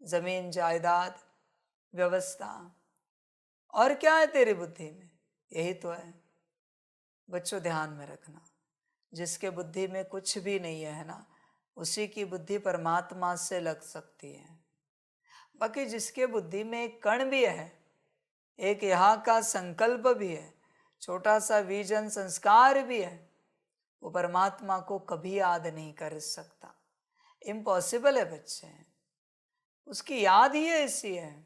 जमीन, जायदाद, व्यवस्था, और क्या है तेरी बुद्धि में? यही तो है। बच्चों ध्यान में रखना, जिसके बुद्धि में कुछ भी नहीं है ना, उसी की बुद्धि परमात्मा से लग सकती है। बाकी जिसके बुद्धि में एक कण भी है, एक यहाँ का संकल्प भी है, छोटा सा विजन संस्कार भी है, वो परमात्मा को कभी याद नहीं कर सकता। इम्पॉसिबल है बच्चे। उसकी याद ही ऐसी है,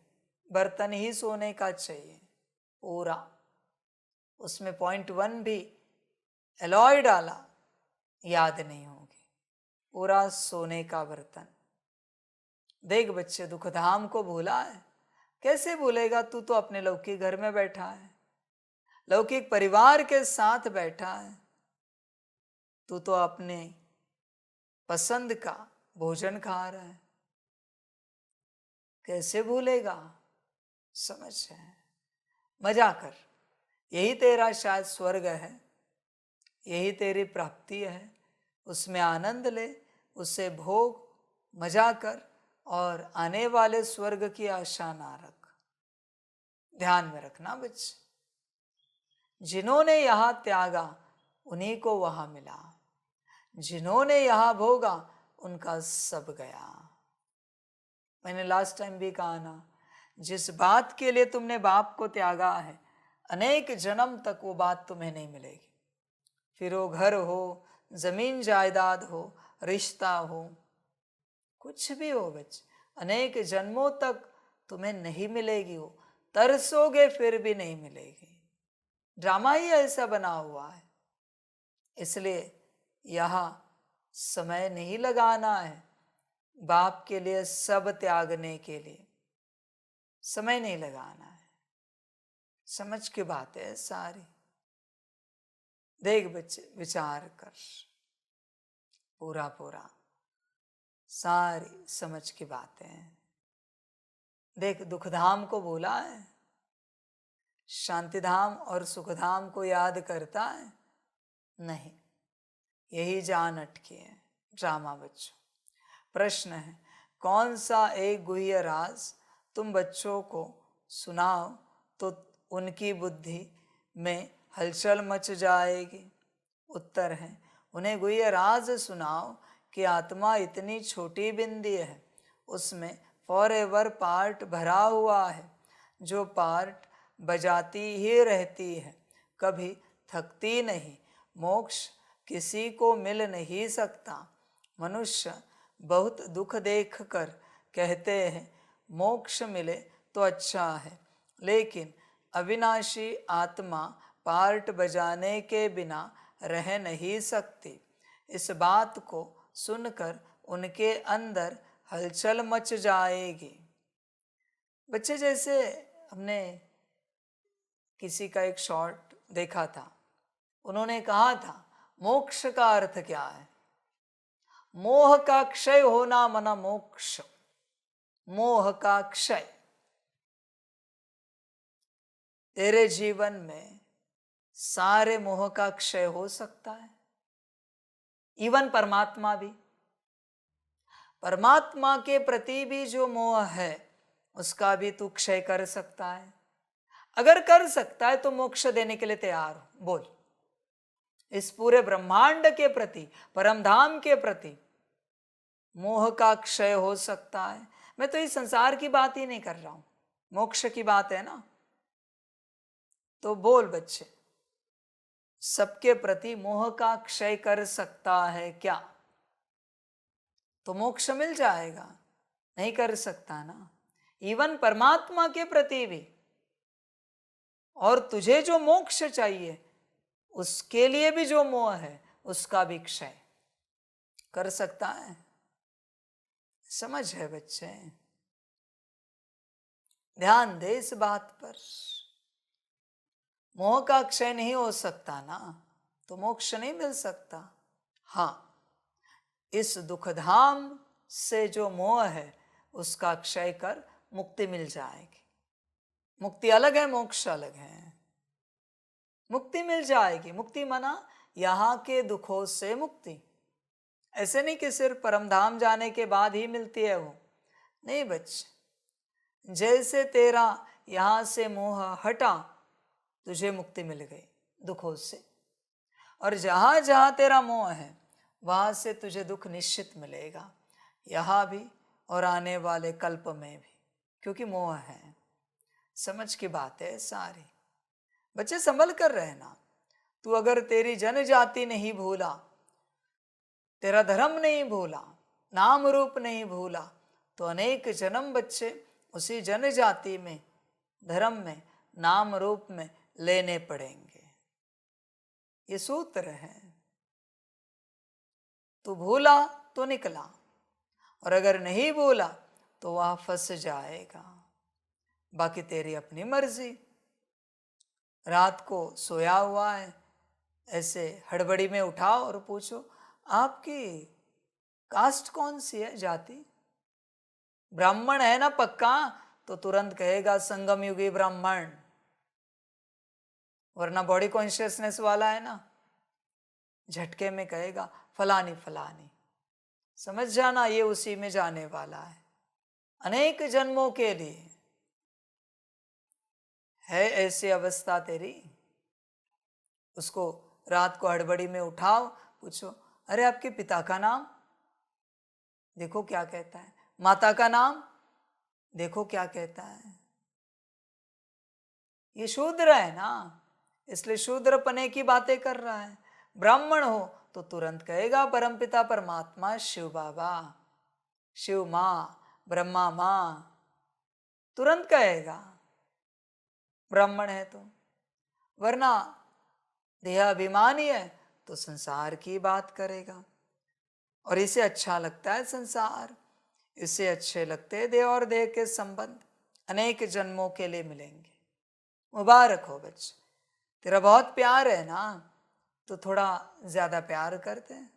बर्तन ही सोने का चाहिए पूरा, उसमें 0.1 भी एलॉय डाला याद नहीं होगी, पूरा सोने का बर्तन। देख बच्चे, दुखधाम को भूला है? कैसे भूलेगा? तू तो अपने लौकिक घर में बैठा है, लौकिक परिवार के साथ बैठा है, तू तो अपने पसंद का भोजन खा रहा है, कैसे भूलेगा? समझ है, मजा कर। यही तेरा शायद स्वर्ग है, यही तेरी प्राप्ति है। उसमें आनंद ले, उससे भोग, मजा कर, और आने वाले स्वर्ग की आशा ना रख। ध्यान में रखना बच्चे, जिन्होंने यहां त्यागा उन्हीं को वहां मिला, जिन्होंने यहां भोगा उनका सब गया। मैंने लास्ट टाइम भी कहा ना, जिस बात के लिए तुमने बाप को त्यागा है, अनेक जन्म तक वो बात तुम्हें नहीं मिलेगी। फिर वो घर हो, जमीन जायदाद हो, रिश्ता हो, कुछ भी हो बच्चे, अनेक जन्मों तक तुम्हें नहीं मिलेगी। वो तरसोगे फिर भी नहीं मिलेगी। ड्रामा ही ऐसा बना हुआ है। इसलिए यहाँ समय नहीं लगाना है बाप के लिए, सब त्यागने के लिए समय नहीं लगाना है। समझ की बात है सारी। देख बच्चे, विचार कर, पूरा पूरा सारी समझ की बातें हैं। देख, दुखधाम को भूला है, शांतिधाम और सुखधाम को याद करता है? नहीं, यही जान अटकी है। ड्रामा बच्चों, प्रश्न है, कौन सा एक गुह्य राज तुम बच्चों को सुनाओ तो उनकी बुद्धि में हलचल मच जाएगी? उत्तर है, उन्हें गुह्य राज सुनाओ कि आत्मा इतनी छोटी बिंदी है, उसमें फॉरएवर पार्ट भरा हुआ है, जो पार्ट बजाती ही रहती है, कभी थकती नहीं। मोक्ष किसी को मिल नहीं सकता। मनुष्य बहुत दुख देखकर कहते हैं मोक्ष मिले तो अच्छा है, लेकिन अविनाशी आत्मा पार्ट बजाने के बिना रह नहीं सकती। इस बात को सुनकर उनके अंदर हलचल मच जाएगी। बच्चे, जैसे हमने किसी का एक शॉर्ट देखा था, उन्होंने कहा था मोक्ष का अर्थ क्या है? मोह का क्षय होना मना मोक्ष। मोह का क्षय। तेरे जीवन में सारे मोह का क्षय हो सकता है, इवन परमात्मा भी। परमात्मा के प्रति भी जो मोह है उसका भी तू क्षय कर सकता है। अगर कर सकता है तो मोक्ष देने के लिए तैयार हो। बोल, इस पूरे ब्रह्मांड के प्रति, परमधाम के प्रति मोह का क्षय हो सकता है। मैं तो इस संसार की बात ही नहीं कर रहा हूं, मोक्ष की बात है ना। तो बोल बच्चे, सबके प्रति मोह का क्षय कर सकता है क्या? तो मोक्ष मिल जाएगा। नहीं कर सकता ना, इवन परमात्मा के प्रति भी। और तुझे जो मोक्ष चाहिए उसके लिए भी जो मोह है उसका भी क्षय कर सकता है। समझ है बच्चे? ध्यान दे इस बात पर। मोह का क्षय नहीं हो सकता ना, तो मोक्ष नहीं मिल सकता। हाँ, इस दुखधाम से जो मोह है उसका क्षय कर मुक्ति मिल जाएगी। मुक्ति अलग है, मोक्ष अलग है। मुक्ति मिल जाएगी। मुक्ति माना यहाँ के दुखों से मुक्ति। ऐसे नहीं कि सिर्फ परमधाम जाने के बाद ही मिलती है वो, नहीं बच्चे। जैसे तेरा यहाँ से मोह हटा, तुझे मुक्ति मिल गई दुखों से। और जहाँ जहाँ तेरा मोह है वहाँ से तुझे दुख निश्चित मिलेगा, यहाँ भी और आने वाले कल्प में भी, क्योंकि मोह है। समझ की बात है सारी। बच्चे संभल कर रहना। तू अगर तेरी जनजाति नहीं भूला, तेरा धर्म नहीं भूला, नाम रूप नहीं भूला, तो अनेक जन्म बच्चे उसी जनजाति में, धर्म में, नाम रूप में लेने पड़ेंगे। ये सूत्र है। तू भूला तो निकला, और अगर नहीं भूला तो वह फंस जाएगा। बाकी तेरी अपनी मर्जी। रात को सोया हुआ है, ऐसे हड़बड़ी में उठाओ और पूछो आपकी कास्ट कौन सी है, जाति? ब्राह्मण है ना पक्का, तो तुरंत कहेगा संगम युगी ब्राह्मण, वरना बॉडी कॉन्शियसनेस वाला है ना, झटके में कहेगा फलानी फलानी। समझ जाना ये उसी में जाने वाला है। अनेक जन्मों के लिए है ऐसी अवस्था तेरी। उसको रात को हड़बड़ी में उठाओ, पूछो अरे आपके पिता का नाम, देखो क्या कहता है। माता का नाम, देखो क्या कहता है। ये शूद्र है ना, इसलिए शूद्र पने की बातें कर रहा है। ब्राह्मण हो तो तुरंत कहेगा परमपिता परमात्मा शिव बाबा, शिव माँ, ब्रह्मा माँ, तुरंत कहेगा ब्राह्मण है तो। वरना देहाभिमानी है तो संसार की बात करेगा, और इसे अच्छा लगता है संसार, इसे अच्छे लगते देह और देह के संबंध अनेक जन्मों के लिए मिलेंगे। मुबारक हो बच्चे, तेरा बहुत प्यार है ना, तो थोड़ा ज्यादा प्यार करते हैं।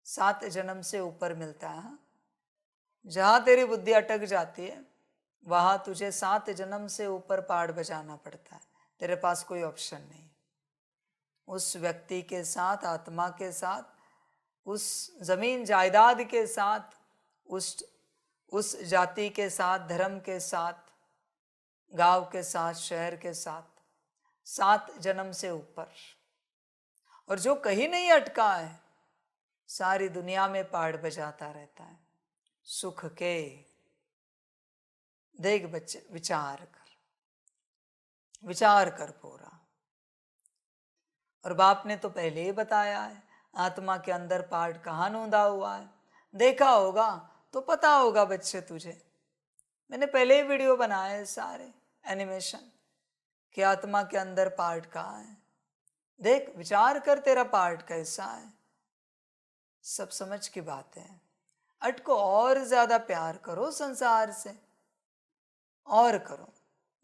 7 जन्म से ऊपर मिलता है। जहां तेरी बुद्धि अटक जाती है वहां तुझे 7 जन्म से ऊपर पहाड़ बजाना पड़ता है। तेरे पास कोई ऑप्शन नहीं। उस व्यक्ति के साथ, आत्मा के साथ, उस जमीन जायदाद के साथ, उस जाति के साथ, धर्म के साथ, गांव के साथ, शहर के साथ, 7 जन्म से ऊपर। और जो कहीं नहीं अटका है सारी दुनिया में पहाड़ बजाता रहता है सुख के। देख बच्चे, विचार कर पूरा। और बाप ने तो पहले ही बताया है आत्मा के अंदर पार्ट कहाँ नूंदा हुआ है। देखा होगा तो पता होगा बच्चे तुझे। मैंने पहले ही वीडियो बनाए हैं सारे एनिमेशन कि आत्मा के अंदर पार्ट कहाँ है। देख, विचार कर तेरा पार्ट कैसा है। सब समझ की बात है। अटको और ज्यादा प्यार करो संसार से, और करो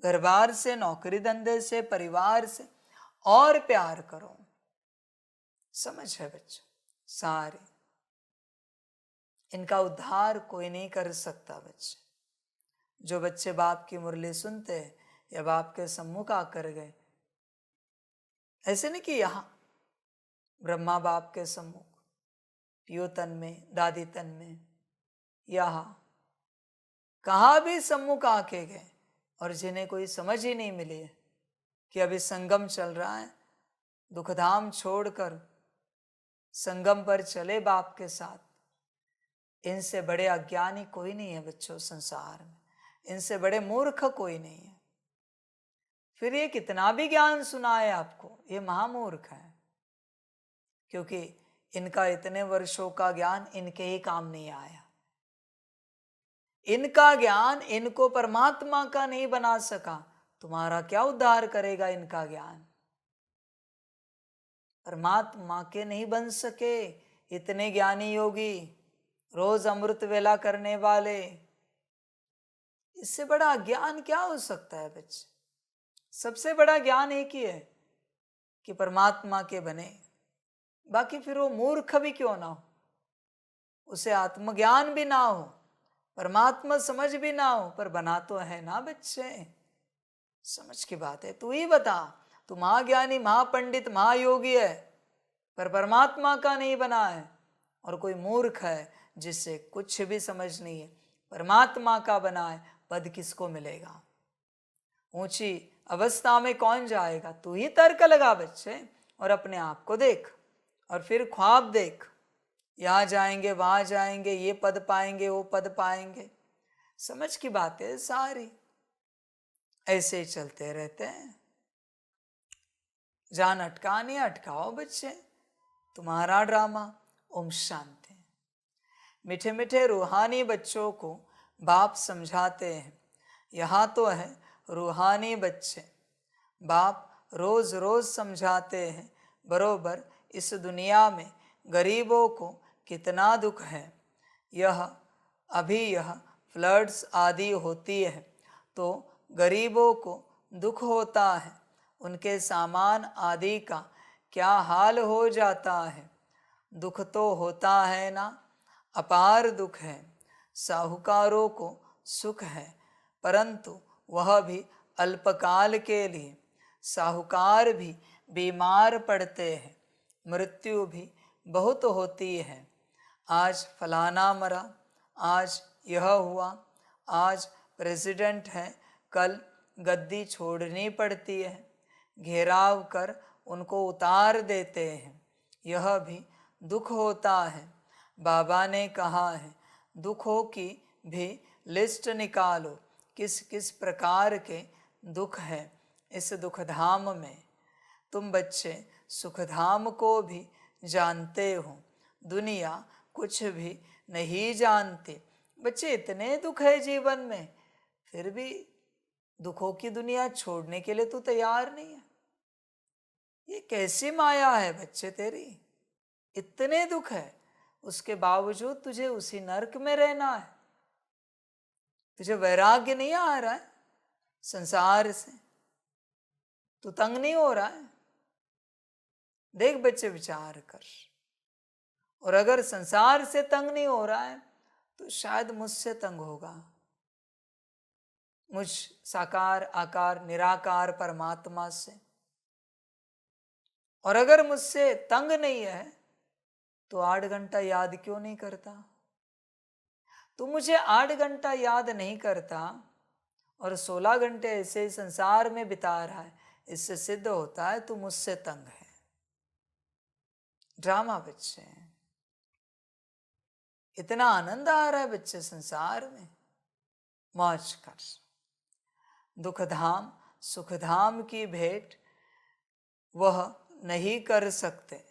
घर बार से, नौकरी धंधे से, परिवार से, और प्यार करो। समझ है बच्चों सारे। इनका उद्धार कोई नहीं कर सकता बच्चे। जो बच्चे बाप की मुरली सुनते हैं या बाप के सम्मुख आकर गए, ऐसे नहीं कि यहाँ ब्रह्मा बाप के सम्मुख, पियो तन में, दादी तन में, यहाँ कहाँ भी सम्मुख आके गए, और जिन्हें कोई समझ ही नहीं मिली है कि अभी संगम चल रहा है, दुखधाम छोड़कर संगम पर चले बाप के साथ। इनसे बड़े अज्ञानी कोई नहीं है बच्चों संसार में, इनसे बड़े मूर्ख कोई नहीं है। फिर ये कितना भी ज्ञान सुनाए आपको, ये महामूर्ख है, क्योंकि इनका इतने वर्षों का ज्ञान इनके ही काम नहीं आया। इनका ज्ञान इनको परमात्मा का नहीं बना सका, तुम्हारा क्या उद्धार करेगा इनका ज्ञान? परमात्मा के नहीं बन सके इतने ज्ञानी योगी, रोज अमृत वेला करने वाले। इससे बड़ा ज्ञान क्या हो सकता है बच्चे? सबसे बड़ा ज्ञान एक ही है कि परमात्मा के बने। बाकी फिर वो मूर्ख भी क्यों ना हो, उसे आत्मज्ञान भी ना हो, परमात्मा समझ भी ना हो, पर बना तो है ना बच्चे। समझ की बात है। तू ही बता, तू महाज्ञानी, महापंडित, महायोगी है, पर परमात्मा का नहीं बना है, और कोई मूर्ख है जिससे कुछ भी समझ नहीं है, परमात्मा का बना है, पद किसको मिलेगा? ऊंची अवस्था में कौन जाएगा? तू ही तर्क लगा बच्चे, और अपने आप को देख, और फिर ख्वाब देख, यहाँ जाएंगे, वहां जाएंगे, ये पद पाएंगे, वो पद पाएंगे। समझ की बातें सारी ऐसे ही चलते रहते हैं। जान अटकाने अटकाओ बच्चे, तुम्हारा ड्रामा। ओम शांति। मीठे मीठे रूहानी बच्चों को बाप समझाते हैं। यहाँ तो है रूहानी बच्चे, बाप रोज रोज समझाते हैं बरोबर इस दुनिया में गरीबों को कितना दुख है। यह फ्लड्स आदि होती है तो गरीबों को दुख होता है, उनके सामान आदि का क्या हाल हो जाता है। दुख तो होता है ना, अपार दुख है। साहूकारों को सुख है, परंतु वह भी अल्पकाल के लिए। साहूकार भी बीमार पड़ते हैं, मृत्यु भी बहुत होती है। आज फलाना मरा, आज यह हुआ, आज प्रेसिडेंट है, कल गद्दी छोड़नी पड़ती है, घेराव कर उनको उतार देते हैं। यह भी दुख होता है। बाबा ने कहा है दुखों की भी लिस्ट निकालो, किस किस प्रकार के दुख है इस दुखधाम में। तुम बच्चे सुखधाम को भी जानते हो, दुनिया कुछ भी नहीं जानती। बच्चे इतने दुख है जीवन में, फिर भी दुखों की दुनिया छोड़ने के लिए तू तैयार नहीं है। ये कैसी माया है बच्चे तेरी? इतने दुख है, उसके बावजूद तुझे उसी नरक में रहना है। तुझे वैराग्य नहीं आ रहा है संसार से? तू तंग नहीं हो रहा है? देख बच्चे, विचार कर। और अगर संसार से तंग नहीं हो रहा है तो शायद मुझसे तंग होगा, मुझ साकार आकार निराकार परमात्मा से। और अगर मुझसे तंग नहीं है तो 8 घंटा याद क्यों नहीं करता? तू मुझे 8 घंटा याद नहीं करता और 16 घंटे ऐसे ही संसार में बिता रहा है, इससे सिद्ध होता है तू मुझसे तंग है। ड्रामा बच्चे, इतना आनंद आ रहा है बच्चे संसार में, मौज कर। दुखधाम सुखधाम की भेंट वह नहीं कर सकते।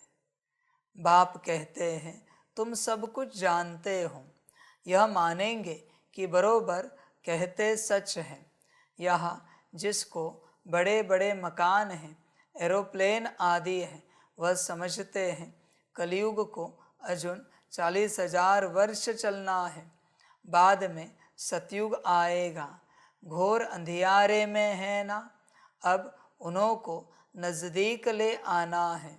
बाप कहते हैं तुम सब कुछ जानते हो, यह मानेंगे कि बरोबर कहते सच है। यहाँ जिसको बड़े बड़े मकान हैं, एरोप्लेन आदि हैं, वह समझते हैं कलयुग को अजुन 40,000 वर्ष चलना है, बाद में सतयुग आएगा। घोर अंधियारे में है ना, अब उन्हों को नज़दीक ले आना है,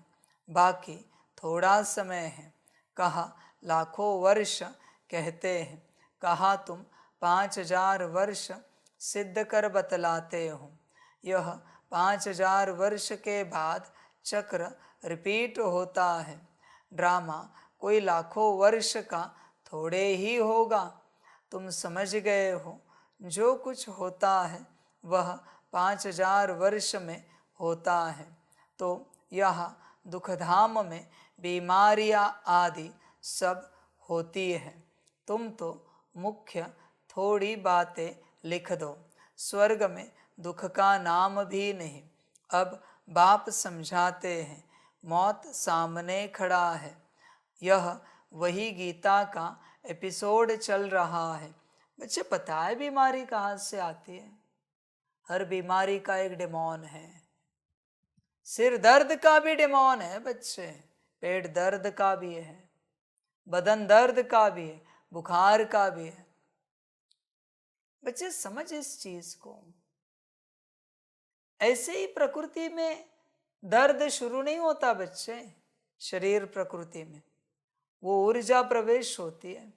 बाकी थोड़ा समय है। कहा लाखों वर्ष कहते हैं, कहा तुम 5,000 वर्ष सिद्ध कर बतलाते हो। यह 5,000 वर्ष के बाद चक्र रिपीट होता है। ड्रामा कोई लाखों वर्ष का थोड़े ही होगा। तुम समझ गए हो जो कुछ होता है वह 5,000 वर्ष में होता है। तो यह दुखधाम में बीमारियां आदि सब होती है। तुम तो मुख्य थोड़ी बातें लिख दो, स्वर्ग में दुख का नाम भी नहीं। अब बाप समझाते हैं मौत सामने खड़ा है। यह वही गीता का एपिसोड चल रहा है। बच्चे पता है बीमारी कहाँ से आती है? हर बीमारी का एक डेमोन है। सिर दर्द का भी डेमोन है बच्चे, पेट दर्द का भी है, बदन दर्द का भी है, बुखार का भी है। बच्चे समझ इस चीज को। ऐसे ही प्रकृति में दर्द शुरू नहीं होता बच्चे। शरीर प्रकृति में वो ऊर्जा प्रवेश होती है,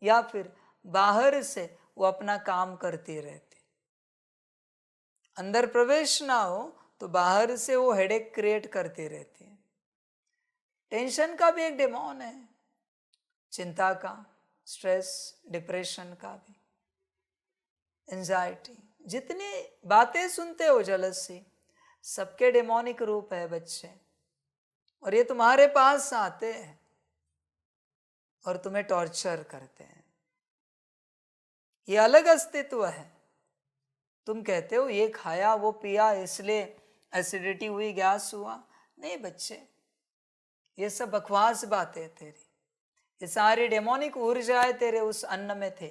या फिर बाहर से वो अपना काम करती रहती। अंदर प्रवेश ना हो तो बाहर से वो हेडेक क्रिएट करती रहती है। टेंशन का भी एक डेमोन है, चिंता का, स्ट्रेस, डिप्रेशन का भी, एंजाइटी। जितनी बातें सुनते हो जलसी, सबके डेमोनिक रूप है बच्चे। और ये तुम्हारे पास आते हैं और तुम्हें टॉर्चर करते हैं। ये अलग अस्तित्व है। तुम कहते हो ये खाया वो पिया इसलिए एसिडिटी हुई, गैस हुआ। नहीं बच्चे, ये सब बकवास बातें तेरी। ये सारी डेमोनिक ऊर्जाएं तेरे उस अन्न में थे,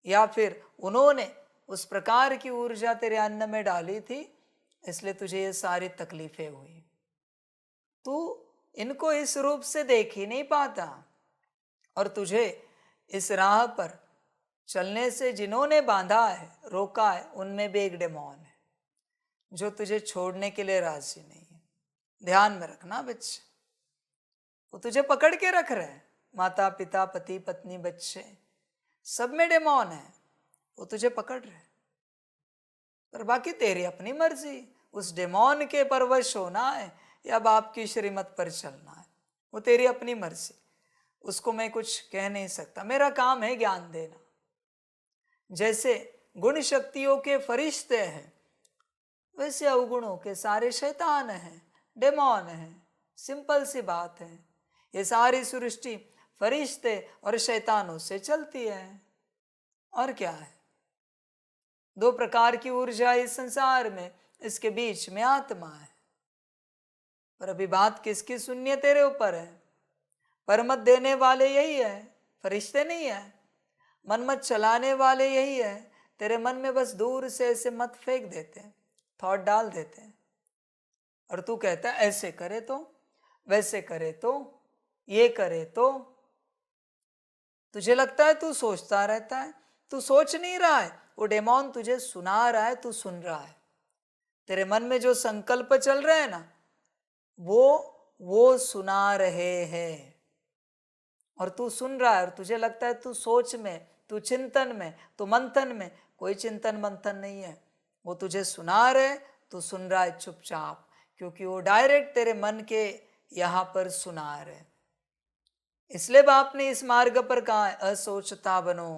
या फिर उन्होंने उस प्रकार की ऊर्जा तेरे अन्न में डाली थी, इसलिए तुझे ये सारी तकलीफें हुई। तू इनको इस रूप से देख ही नहीं पाता। और तुझे इस राह पर चलने से जिन्होंने बांधा है, रोका है, उनमें भी एक डेमोन है जो तुझे छोड़ने के लिए राजी नहीं है। ध्यान में रखना बच्चे, वो तुझे पकड़ के रख रहे हैं। माता पिता, पति पत्नी, बच्चे, सब में डेमोन है, वो तुझे पकड़ रहे हैं। पर बाकी तेरी अपनी मर्जी, उस डेमोन के परवश होना है या बाप की श्रीमत पर चलना है, वो तेरी अपनी मर्जी। उसको मैं कुछ कह नहीं सकता। मेरा काम है ज्ञान देना। जैसे गुण शक्तियों के फरिश्ते हैं, वैसे अवगुणों के सारे शैतान हैं, डेमोन हैं। सिंपल सी बात है। ये सारी सृष्टि फरिश्ते और शैतानों से चलती है, और क्या है। दो प्रकार की ऊर्जा इस संसार में, इसके बीच में आत्मा है। पर अभी बात किसकी सुननी है, तेरे ऊपर है। परमत देने वाले यही है, फरिश्ते नहीं है। मनमत चलाने वाले यही है। तेरे मन में बस दूर से ऐसे मत फेंक देते हैं, थॉट डाल देते हैं, और तू कहता है ऐसे करे तो, वैसे करे तो, ये करे तो। तुझे लगता है तू सोचता रहता है, तू सोच नहीं रहा है। वो डेमोन तुझे सुना रहा है, तू सुन रहा है। तेरे मन में जो संकल्प चल रहे हैं ना, वो सुना रहे हैं, और तू सुन रहा है। और तुझे लगता है तू सोच में, तू चिंतन में, तू मंथन में। कोई चिंतन मंथन नहीं है। वो तुझे सुना रहे, तू सुन रहा है चुपचाप, क्योंकि वो डायरेक्ट तेरे मन के यहाँ पर सुना रहे। इसलिए बाप ने इस मार्ग पर कहा है, असोचता बनो।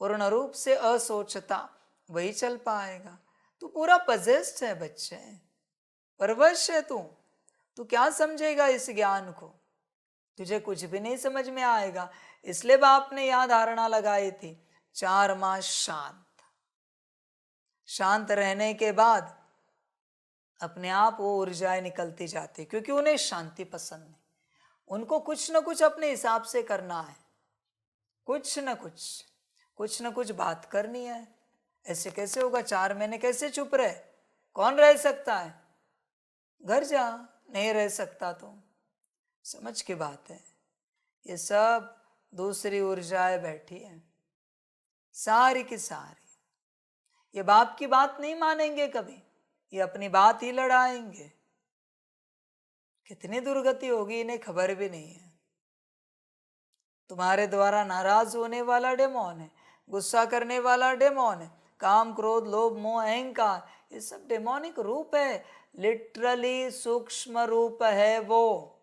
पूर्ण रूप से असोचता, वही चल पाएगा। तू पूरा पजेस्ट है बच्चे, परवश है तू। तू क्या समझेगा इस ज्ञान को? तुझे कुछ भी नहीं समझ में आएगा। इसलिए बाप ने यह धारणा लगाई थी, 4 मास शांत। शांत रहने के बाद अपने आप वो ऊर्जाएं निकलती जाती, क्योंकि उन्हें शांति पसंद नहीं। उनको कुछ न कुछ अपने हिसाब से करना है, कुछ न कुछ बात करनी है। ऐसे कैसे होगा? 4 महीने कैसे चुप रहे? कौन रह सकता है? घर जा, नहीं रह सकता तो। समझ की बात है। ये सब दूसरी ऊर्जाएं बैठी है, सारी की सारी। ये बाप की बात नहीं मानेंगे कभी, ये अपनी बात ही लड़ाएंगे। कितनी दुर्गति होगी इन्हें खबर भी नहीं है। तुम्हारे द्वारा नाराज होने वाला डेमोन है, गुस्सा करने वाला डेमोन है, काम, क्रोध, लोभ, मोह, अहंकार, ये सब डेमोनिक रूप है। लिटरली सूक्ष्म रूप है वो।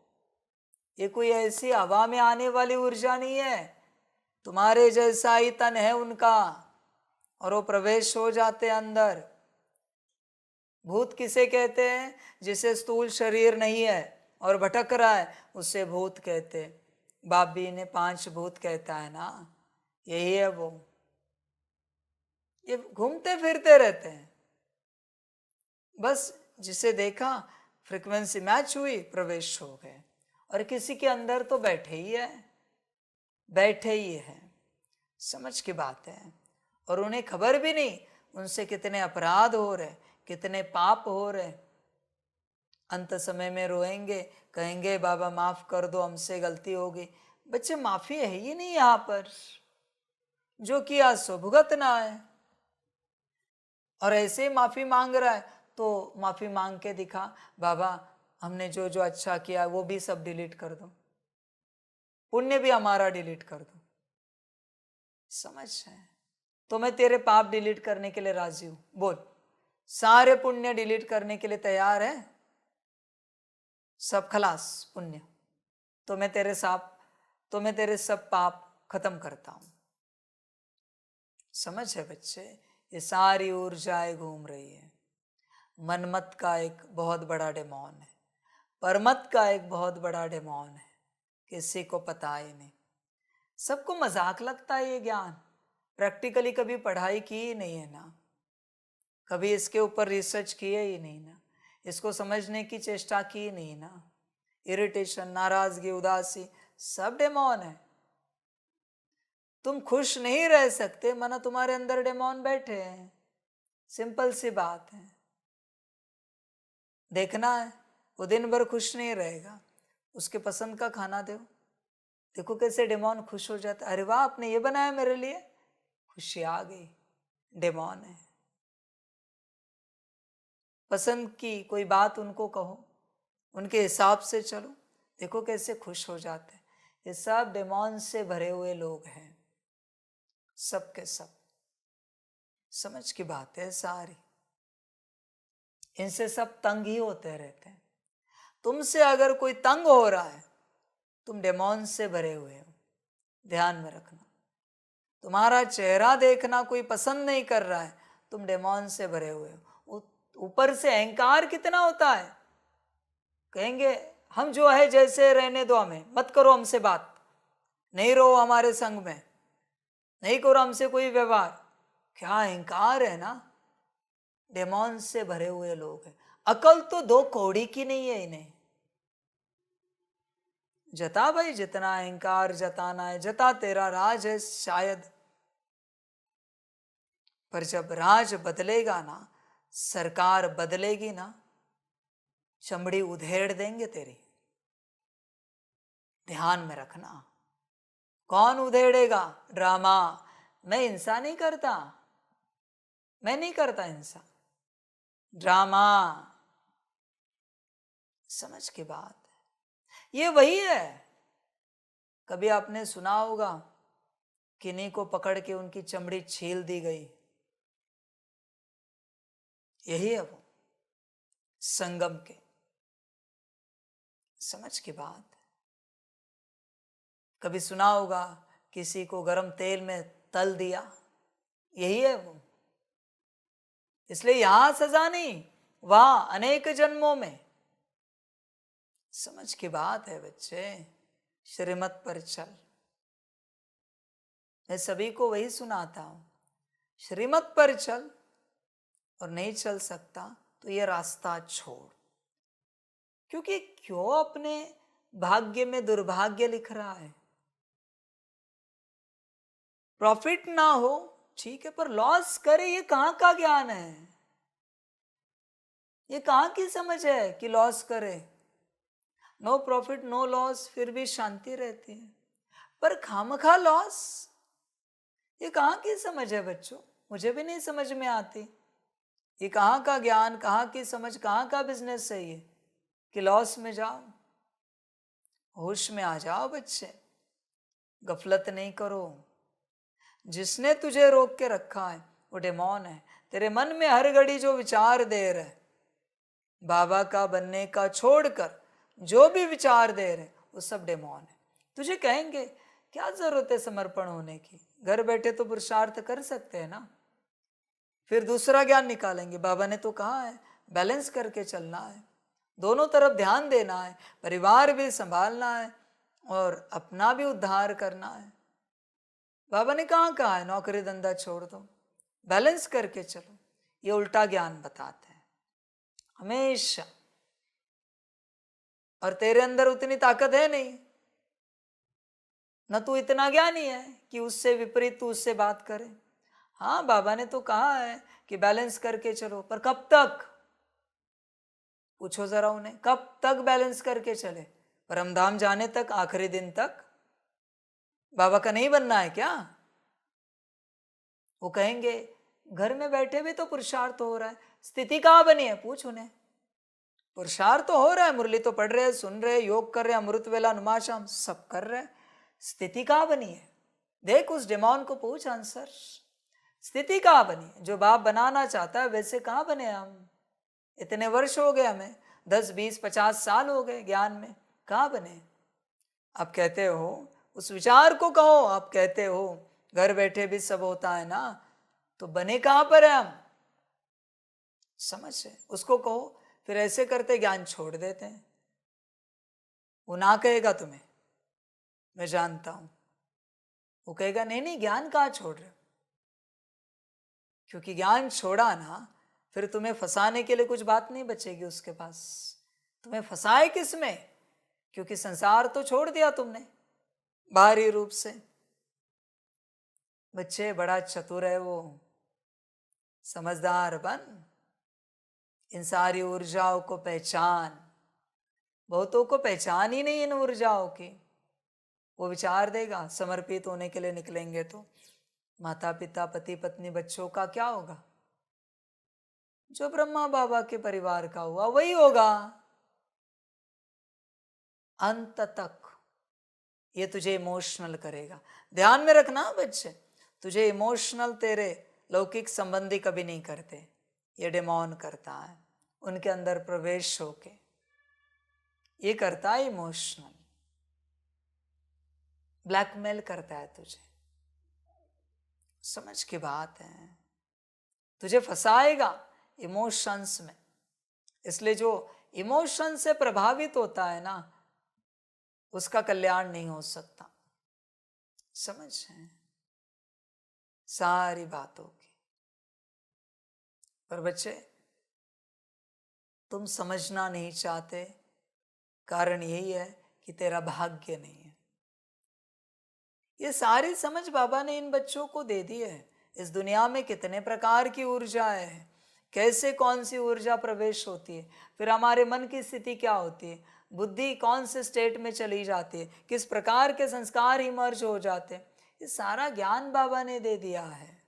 ये कोई ऐसी हवा में आने वाली ऊर्जा नहीं है। तुम्हारे जैसा ही तन है उनका, और वो प्रवेश हो जाते अंदर। भूत किसे कहते हैं? जिसे स्थूल शरीर नहीं है और भटक रहा है, उसे भूत कहते। बाबी ने 5 भूत कहता है ना, यही है वो। ये घूमते फिरते रहते हैं। बस जिसे देखा, फ्रीक्वेंसी मैच हुई, प्रवेश हो गए। और किसी के अंदर तो बैठे ही है। समझ की बात है। और उन्हें खबर भी नहीं उनसे कितने अपराध हो रहे, कितने पाप हो रहे। अंत समय में रोएंगे, कहेंगे बाबा माफ कर दो, हमसे गलती हो गई। बच्चे माफी है ही नहीं यहाँ पर, जो किया सो भुगतना है। और ऐसे ही माफी मांग रहा है तो माफी मांग के दिखा, बाबा हमने जो जो अच्छा किया वो भी सब डिलीट कर दो, पुण्य भी हमारा डिलीट कर दो। समझ है? तो मैं तेरे पाप डिलीट करने के लिए राजी हूं। बोल, सारे पुण्य डिलीट करने के लिए तैयार है? सब खलास पुण्य, तो मैं तेरे सब पाप खत्म करता हूं। समझ है बच्चे? ये सारी ऊर्जाएं घूम रही है। मनमत का एक बहुत बड़ा डेमोन है, परमत का एक बहुत बड़ा डेमोन है, किसी को पता ही नहीं। सबको मजाक लगता है ये ज्ञान, प्रैक्टिकली कभी पढ़ाई की ही नहीं है ना, कभी इसके ऊपर रिसर्च किए ही नहीं ना, इसको समझने की चेष्टा की नहीं ना। इरिटेशन, नाराजगी, उदासी सब डेमोन है। तुम खुश नहीं रह सकते माना तुम्हारे अंदर डेमोन बैठे हैं। सिंपल सी बात है। देखना है, वो दिन भर खुश नहीं रहेगा, उसके पसंद का खाना दो, देखो कैसे डेमोन खुश हो जाता है। अरे वाह, आपने ये बनाया मेरे लिए, खुशी आ गई। डेमोन है। पसंद की कोई बात उनको कहो, उनके हिसाब से चलो, देखो कैसे खुश हो जाते हैं। ये सब डेमोन से भरे हुए लोग हैं, सब के सब। समझ की बात है सारी। इनसे सब तंग ही होते रहते हैं। तुमसे अगर कोई तंग हो रहा है, तुम डेमोन से भरे हुए हो, ध्यान में रखना। तुम्हारा चेहरा देखना कोई पसंद नहीं कर रहा है, तुम डेमोन से भरे हुए हो। ऊपर से अहंकार कितना होता है, कहेंगे हम जो है जैसे रहने दो, हमें मत करो हमसे बात, नहीं रहो हमारे संग में, नहीं करो हमसे कोई व्यवहार। क्या अहंकार है ना। डेमोन से भरे हुए लोग हैं। अकल तो दो कौड़ी की नहीं है इन्हें। जता भाई, जितना अहंकार जताना है जता, तेरा राज है शायद, पर जब राज बदलेगा ना, सरकार बदलेगी ना, चमड़ी उधेड़ देंगे तेरी। ध्यान में रखना। कौन उधेड़ेगा? ड्रामा। मैं हिंसा नहीं करता, मैं नहीं करता हिंसा, ड्रामा। समझ की बात है। ये वही है, कभी आपने सुना होगा किन्हीं को पकड़ के उनकी चमड़ी छील दी गई। यही है वो संगम के। समझ की बात। कभी सुना होगा किसी को गरम तेल में तल दिया। यही है वो। इसलिए यहां सजा नहीं, वहां अनेक जन्मों में। समझ की बात है बच्चे। श्रीमत पर चल। मैं सभी को वही सुनाता हूं, श्रीमत पर चल। और नहीं चल सकता तो ये रास्ता छोड़। क्योंकि क्यों अपने भाग्य में दुर्भाग्य लिख रहा है? प्रॉफिट ना हो ठीक है, पर लॉस करे, ये कहां का ज्ञान है? ये कहां की समझ है कि लॉस करे? नो प्रॉफिट नो लॉस, फिर भी शांति रहती है, पर खामखा लॉस, ये कहां की समझ है बच्चों? मुझे भी नहीं समझ में आती। ये कहां का ज्ञान, कहां की समझ, कहां का बिजनेस है ये कि लॉस में जाओ? होश में आ जाओ बच्चे, गफलत नहीं करो। जिसने तुझे रोक के रखा है वो डेमोन है। तेरे मन में हर घड़ी जो विचार दे रहे, बाबा का बनने का छोड़कर जो भी विचार दे रहे, वो सब डेमोन है। तुझे कहेंगे क्या जरूरत है समर्पण होने की, घर बैठे तो पुरुषार्थ कर सकते हैं ना। फिर दूसरा ज्ञान निकालेंगे, बाबा ने तो कहा है बैलेंस करके चलना है, दोनों तरफ ध्यान देना है, परिवार भी संभालना है और अपना भी उद्धार करना है। बाबा ने कहा है नौकरी धंधा छोड़ दो, बैलेंस करके चलो। ये उल्टा ज्ञान बताते हैं हमेशा। और तेरे अंदर उतनी ताकत है नहीं, न तू इतना ज्ञानी है कि उससे विपरीत तू उससे बात करे। हाँ, बाबा ने तो कहा है कि बैलेंस करके चलो, पर कब तक? पूछो जरा उन्हें, कब तक बैलेंस करके चले? परमधाम जाने तक, आखिरी दिन तक? बाबा का नहीं बनना है क्या? वो कहेंगे घर में बैठे भी तो पुरुषार्थ हो रहा है, स्थिति कहाँ बनी है? पूछ उन्हें। पुरुषार्थ तो हो रहा है, मुरली तो पढ़ रहे, सुन रहे, योग कर रहे, अमृत वेला नुमाशाम सब कर रहे, स्थिति कहाँ बनी है? देख उस डेमोन को पूछ आंसर, स्थिति कहाँ बनी है? जो बाप बनाना चाहता है वैसे कहाँ बने हम? इतने वर्ष हो गए हमें, 10, 20, 50 साल हो गए ज्ञान में, कहाँ बने? आप कहते हो उस विचार को कहो, आप कहते हो घर बैठे भी सब होता है ना, तो बने कहाँ पर है हम? समझ है, उसको कहो। फिर ऐसे करते ज्ञान छोड़ देते हैं। वो ना कहेगा तुम्हें, मैं जानता हूं। वो कहेगा नहीं नहीं, ज्ञान कहाँ छोड़ रहे हो? क्योंकि ज्ञान छोड़ा ना, फिर तुम्हें फंसाने के लिए कुछ बात नहीं बचेगी उसके पास। तुम्हें फंसाए किस में? क्योंकि संसार तो छोड़ दिया तुमने बाहरी रूप से। बच्चे बड़ा चतुर है वो, समझदार बन, इन सारी ऊर्जाओं को पहचान। बहुतों को पहचान ही नहीं इन ऊर्जाओं की। वो विचार देगा समर्पित होने के लिए निकलेंगे तो माता पिता, पति पत्नी, बच्चों का क्या होगा? जो ब्रह्मा बाबा के परिवार का हुआ वही होगा अंत तक। ये तुझे इमोशनल करेगा। ध्यान में रखना बच्चे, तुझे इमोशनल तेरे लौकिक संबंधी कभी नहीं करते, ये डेमोन करता है उनके अंदर प्रवेश होके, ये करता है इमोशनल, ब्लैकमेल करता है तुझे। समझ की बात है, तुझे फंसाएगा इमोशंस में। इसलिए जो इमोशन से प्रभावित होता है ना, उसका कल्याण नहीं हो सकता। समझ है सारी बातों की। पर बच्चे तुम समझना नहीं चाहते, कारण यही है कि तेरा भाग्य नहीं है। ये सारी समझ बाबा ने इन बच्चों को दे दी है। इस दुनिया में कितने प्रकार की ऊर्जाएं हैं, कैसे कौन सी ऊर्जा प्रवेश होती है, फिर हमारे मन की स्थिति क्या होती है, बुद्धि कौन से स्टेट में चली जाती है, किस प्रकार के संस्कार इमर्ज हो जाते हैं, ये सारा ज्ञान बाबा ने दे दिया है।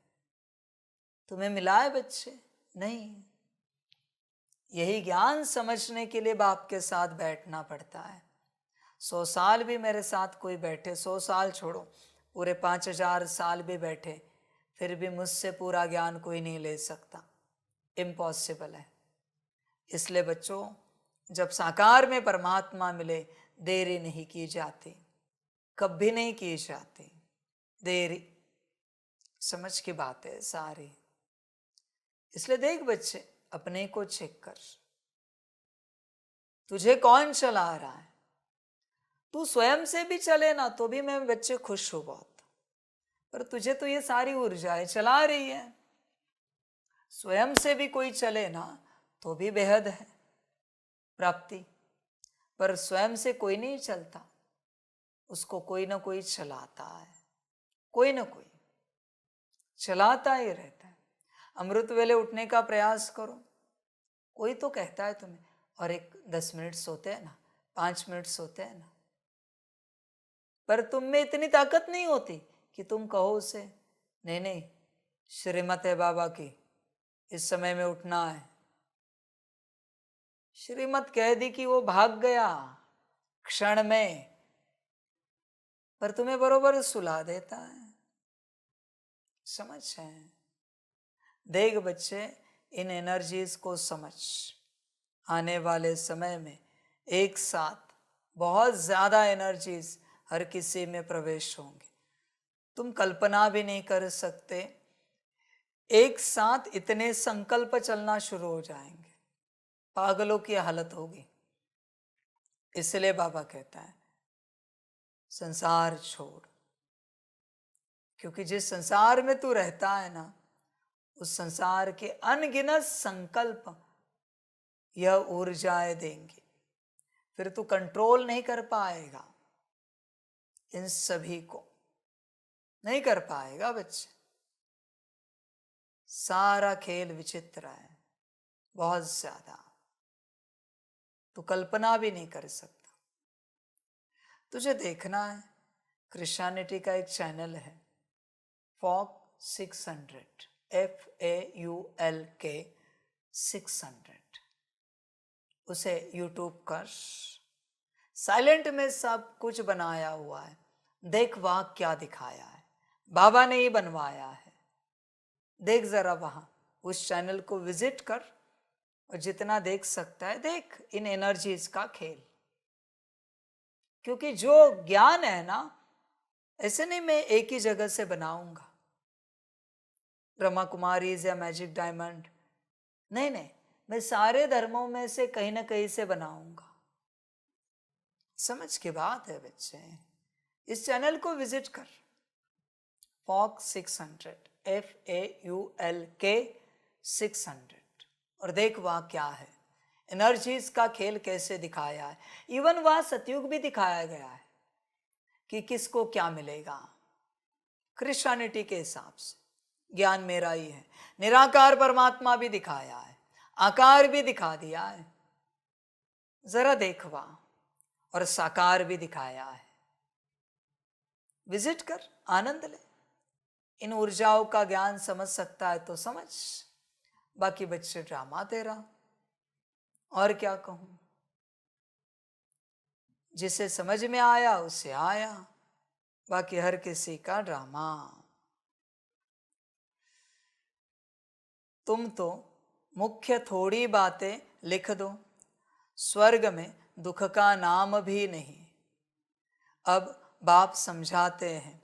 तुम्हें मिला है बच्चे? नहीं। यही ज्ञान समझने के लिए बाप के साथ बैठना पड़ता है। 100 साल भी मेरे साथ कोई बैठे, 100 साल छोड़ो, पूरे 5000 साल भी बैठे, फिर भी मुझसे पूरा ज्ञान कोई नहीं ले सकता, इम्पॉसिबल है। इसलिए बच्चों, जब साकार में परमात्मा मिले, देरी नहीं की जाती, कभी नहीं की जाती देरी। समझ की बात है सारी। इसलिए देख बच्चे, अपने को चेक कर, तुझे कौन चला रहा है? तू स्वयं से भी चले ना तो भी मैं बच्चे खुश हूं बहुत, पर तुझे तो ये सारी ऊर्जाएं चला रही है। स्वयं से भी कोई चले ना तो भी बेहद है प्राप्ति, पर स्वयं से कोई नहीं चलता, उसको कोई ना कोई चलाता है, कोई ना कोई चलाता ही रहता है। अमृत वेले उठने का प्रयास करो, कोई तो कहता है तुम्हें, और एक 10 मिनट सोते हैं ना, 5 मिनट सोते हैं ना, पर तुम में इतनी ताकत नहीं होती कि तुम कहो उसे नहीं नहीं, श्रीमत है बाबा की, इस समय में उठना है। श्रीमत कह दी कि वो भाग गया क्षण में, पर तुम्हें बरोबर सुला देता है। समझ है? देख बच्चे, इन एनर्जीज को समझ, आने वाले समय में एक साथ बहुत ज्यादा एनर्जीज हर किसी में प्रवेश होंगे। तुम कल्पना भी नहीं कर सकते, एक साथ इतने संकल्प चलना शुरू हो जाएंगे, पागलों की हालत होगी। इसलिए बाबा कहता है संसार छोड़, क्योंकि जिस संसार में तू रहता है ना, उस संसार के अनगिनत संकल्प यह ऊर्जाएं देंगी, फिर तू कंट्रोल नहीं कर पाएगा। इन सभी को नहीं कर पाएगा बच्चे। सारा खेल विचित्र है, बहुत ज्यादा, तो कल्पना भी नहीं कर सकता। तुझे देखना है, क्रिश्चियनिटी का एक चैनल है फॉक 600, FAULK 600, उसे यूट्यूब कर, साइलेंट में सब कुछ बनाया हुआ है। देख वहां क्या दिखाया है, बाबा ने ही बनवाया है। देख जरा वहां उस चैनल को विजिट कर और जितना देख सकता है देख इन एनर्जीज का खेल। क्योंकि जो ज्ञान है ना, ऐसे नहीं मैं एक ही जगह से बनाऊंगा, ब्रह्मा कुमारीज या मैजिक डायमंड, नहीं नहीं, मैं सारे धर्मों में से कहीं ना कहीं से बनाऊंगा। समझ की बात है बच्चे। इस चैनल को विजिट कर, फॉक 600, FAULK 600, और देख वहां क्या है, एनर्जीज का खेल कैसे दिखाया है। इवन वहां सतयुग भी दिखाया गया है कि किसको क्या मिलेगा क्रिश्चियनिटी के हिसाब से। ज्ञान मेरा ही है, निराकार परमात्मा भी दिखाया है, आकार भी दिखा दिया है, जरा देख वहां, और साकार भी दिखाया है। विजिट कर, आनंद ले। इन ऊर्जाओं का ज्ञान समझ सकता है तो समझ, बाकी बच्चे ड्रामा तेरा, और क्या कहूं। जिसे समझ में आया उसे आया, बाकी हर किसी का ड्रामा। तुम तो मुख्य थोड़ी बातें लिख दो, स्वर्ग में दुख का नाम भी नहीं। अब बाप समझाते हैं,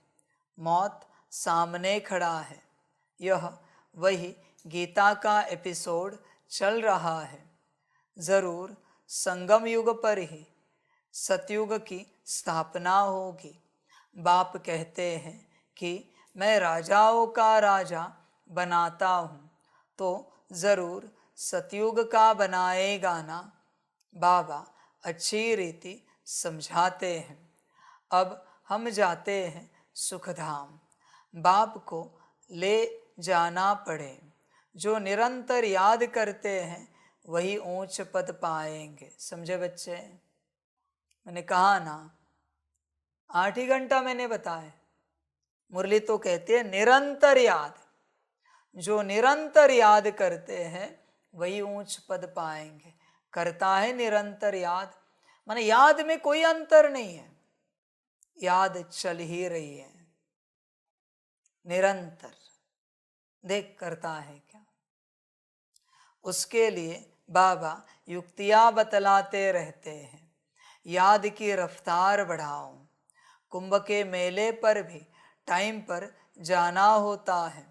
मौत सामने खड़ा है। यह वही गीता का एपिसोड चल रहा है। जरूर संगम युग पर ही सतयुग की स्थापना होगी। बाप कहते हैं कि मैं राजाओं का राजा बनाता हूँ, तो जरूर सतयुग का बनाएगा ना। बाबा अच्छी रीति समझाते हैं। अब हम जाते हैं सुखधाम। बाप को ले जाना पड़े। जो निरंतर याद करते हैं वही ऊंच पद पाएंगे। समझे बच्चे? मैंने कहा ना, 8 ही घंटा मैंने बताया। मुरली तो कहती है निरंतर याद। जो निरंतर याद करते हैं वही ऊंच पद पाएंगे। करता है निरंतर याद, माने याद में कोई अंतर नहीं है, याद चल ही रही है निरंतर। देख करता है क्या। उसके लिए बाबा युक्तियां बतलाते रहते हैं। याद की रफ्तार बढ़ाओ। कुंभ के मेले पर भी टाइम पर जाना होता है।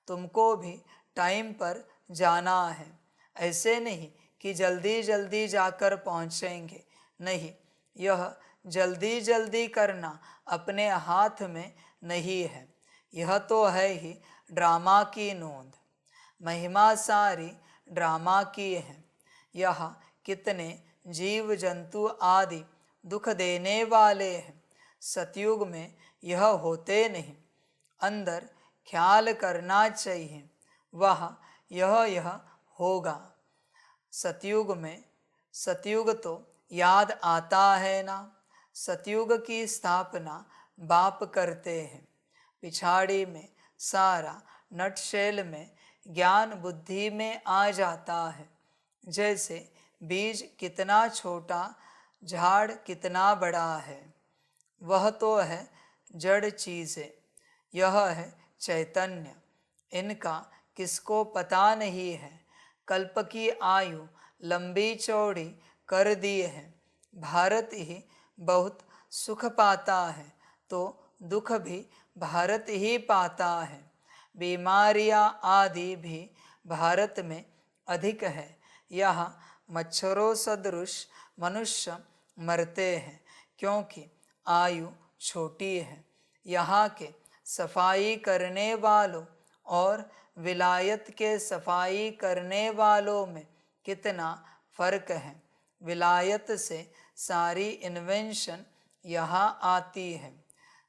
तुमको भी टाइम पर जाना है। ऐसे नहीं कि जल्दी जल्दी जाकर पहुंचेंगे, नहीं, यह जल्दी जल्दी करना अपने हाथ में नहीं है। यह तो है ही ड्रामा की नोंद। महिमा सारी ड्रामा की है। यह कितने जीव जंतु आदि दुख देने वाले हैं। सतयुग में यह होते नहीं। अंदर ख्याल करना चाहिए, वह यह होगा। सतयुग में, सतयुग तो याद आता है ना। सतयुग की स्थापना बाप करते हैं। पिछाड़ी में सारा नटशेल में ज्ञान बुद्धि में आ जाता है। जैसे बीज कितना छोटा, झाड़ कितना बड़ा है। वह तो है जड़ चीज़ें, यह है चैतन्य। इनका किसको पता नहीं है। कल्प की आयु लंबी चौड़ी कर दी है। भारत ही बहुत सुख पाता है तो दुख भी भारत ही पाता है। बीमारियां आदि भी भारत में अधिक है। यहाँ मच्छरों सदृश मनुष्य मरते हैं क्योंकि आयु छोटी है। यहाँ के सफाई करने वालों और विलायत के सफाई करने वालों में कितना फर्क है। विलायत से सारी इन्वेंशन यहाँ आती है।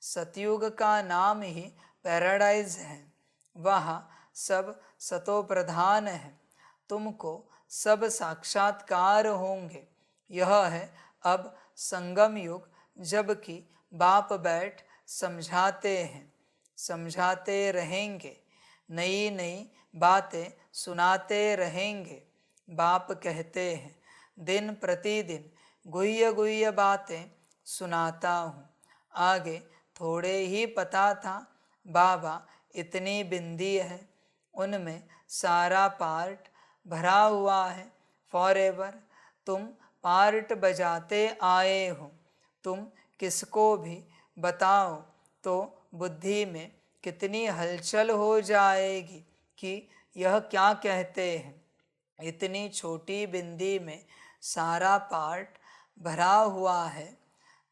सतयुग का नाम ही पैराडाइज है, वहाँ सब सतो प्रधान है, तुमको सब साक्षात्कार होंगे। यह है अब संगम युग, जबकि बाप बैठ समझाते हैं, समझाते रहेंगे, नई नई बातें सुनाते रहेंगे। बाप कहते हैं दिन प्रतिदिन गुह्य गुह्य बातें सुनाता हूँ। आगे थोड़े ही पता था बाबा इतनी बिंदी है, उनमें सारा पार्ट भरा हुआ है फॉरएवर। तुम पार्ट बजाते आए हो, तुम किसको भी बताओ तो बुद्धि में कितनी हलचल हो जाएगी कि यह क्या कहते हैं। इतनी छोटी बिंदी में सारा पार्ट भरा हुआ है,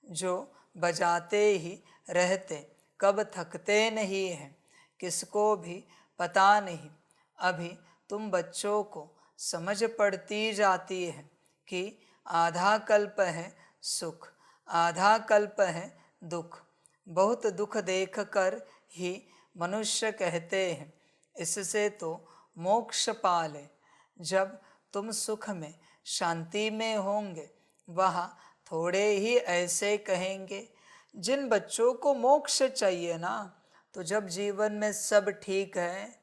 जो बजाते ही रहते, कब थकते नहीं हैं, किसको भी पता नहीं। अभी तुम बच्चों को समझ पड़ती जाती है कि आधा कल्प है सुख, आधा कल्प है दुख। बहुत दुख देख कर ही मनुष्य कहते हैं इससे तो मोक्ष पाले। जब तुम सुख में शांति में होंगे, वहाँ थोड़े ही ऐसे कहेंगे। जिन बच्चों को मोक्ष चाहिए ना, तो जब जीवन में सब ठीक है,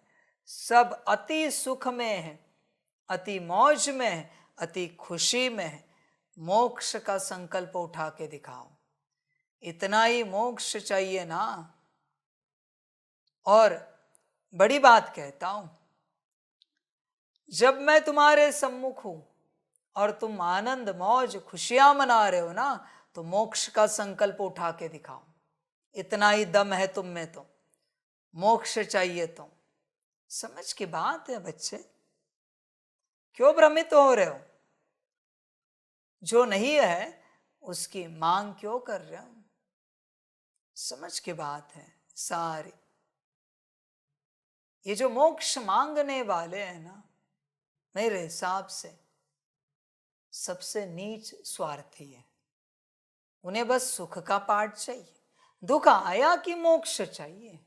सब अति सुख में है, अति मौज में है, अति खुशी में है, मोक्ष का संकल्प उठा के दिखाओ। इतना ही मोक्ष चाहिए ना। और बड़ी बात कहता हूं, जब मैं तुम्हारे सम्मुख हूं और तुम आनंद मौज खुशियां मना रहे हो ना, तो मोक्ष का संकल्प उठा के दिखाओ। इतना ही दम है तुम में, तो मोक्ष चाहिए तो। समझ की बात है बच्चे, क्यों भ्रमित हो रहे हो? जो नहीं है उसकी मांग क्यों कर रहे हो? समझ की बात है सारी। ये जो मोक्ष मांगने वाले हैं ना, मेरे हिसाब से सबसे नीच स्वार्थी है। उन्हें बस सुख का पाठ चाहिए। दुख आया कि मोक्ष चाहिए,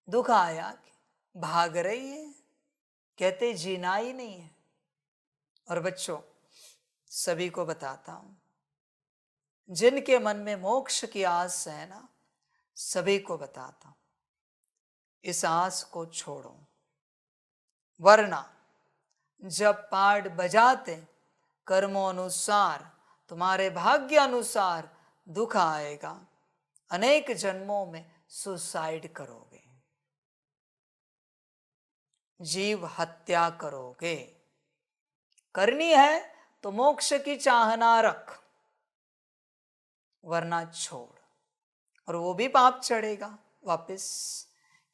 दुख आया कि भाग रही है, कहते जीना ही नहीं है। और बच्चों, सभी को बताता हूं, जिनके मन में मोक्ष की आस है ना, सभी को बताता हूं, इस आस को छोड़ो। वरना जब पाठ बजाते कर्मों अनुसार, तुम्हारे भाग्य अनुसार दुख आएगा, अनेक जन्मों में सुसाइड करोगे, जीव हत्या करोगे। करनी है तो मोक्ष की चाहना रख, वरना छोड़। और वो भी पाप चढ़ेगा वापस,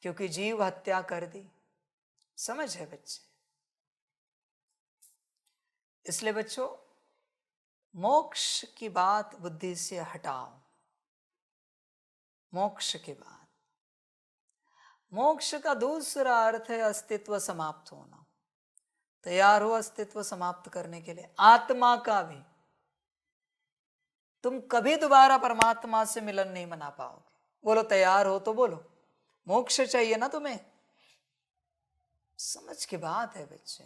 क्योंकि जीव हत्या कर दी। समझ है बच्चे? इसलिए बच्चों, मोक्ष की बात बुद्धि से हटाओ। मोक्ष की बात, मोक्ष का दूसरा अर्थ है अस्तित्व समाप्त होना। तैयार हो अस्तित्व समाप्त करने के लिए? आत्मा का भी। तुम कभी दोबारा परमात्मा से मिलन नहीं मना पाओगे। बोलो तैयार हो तो बोलो। मोक्ष चाहिए ना तुम्हें? समझ की बात है बच्चे।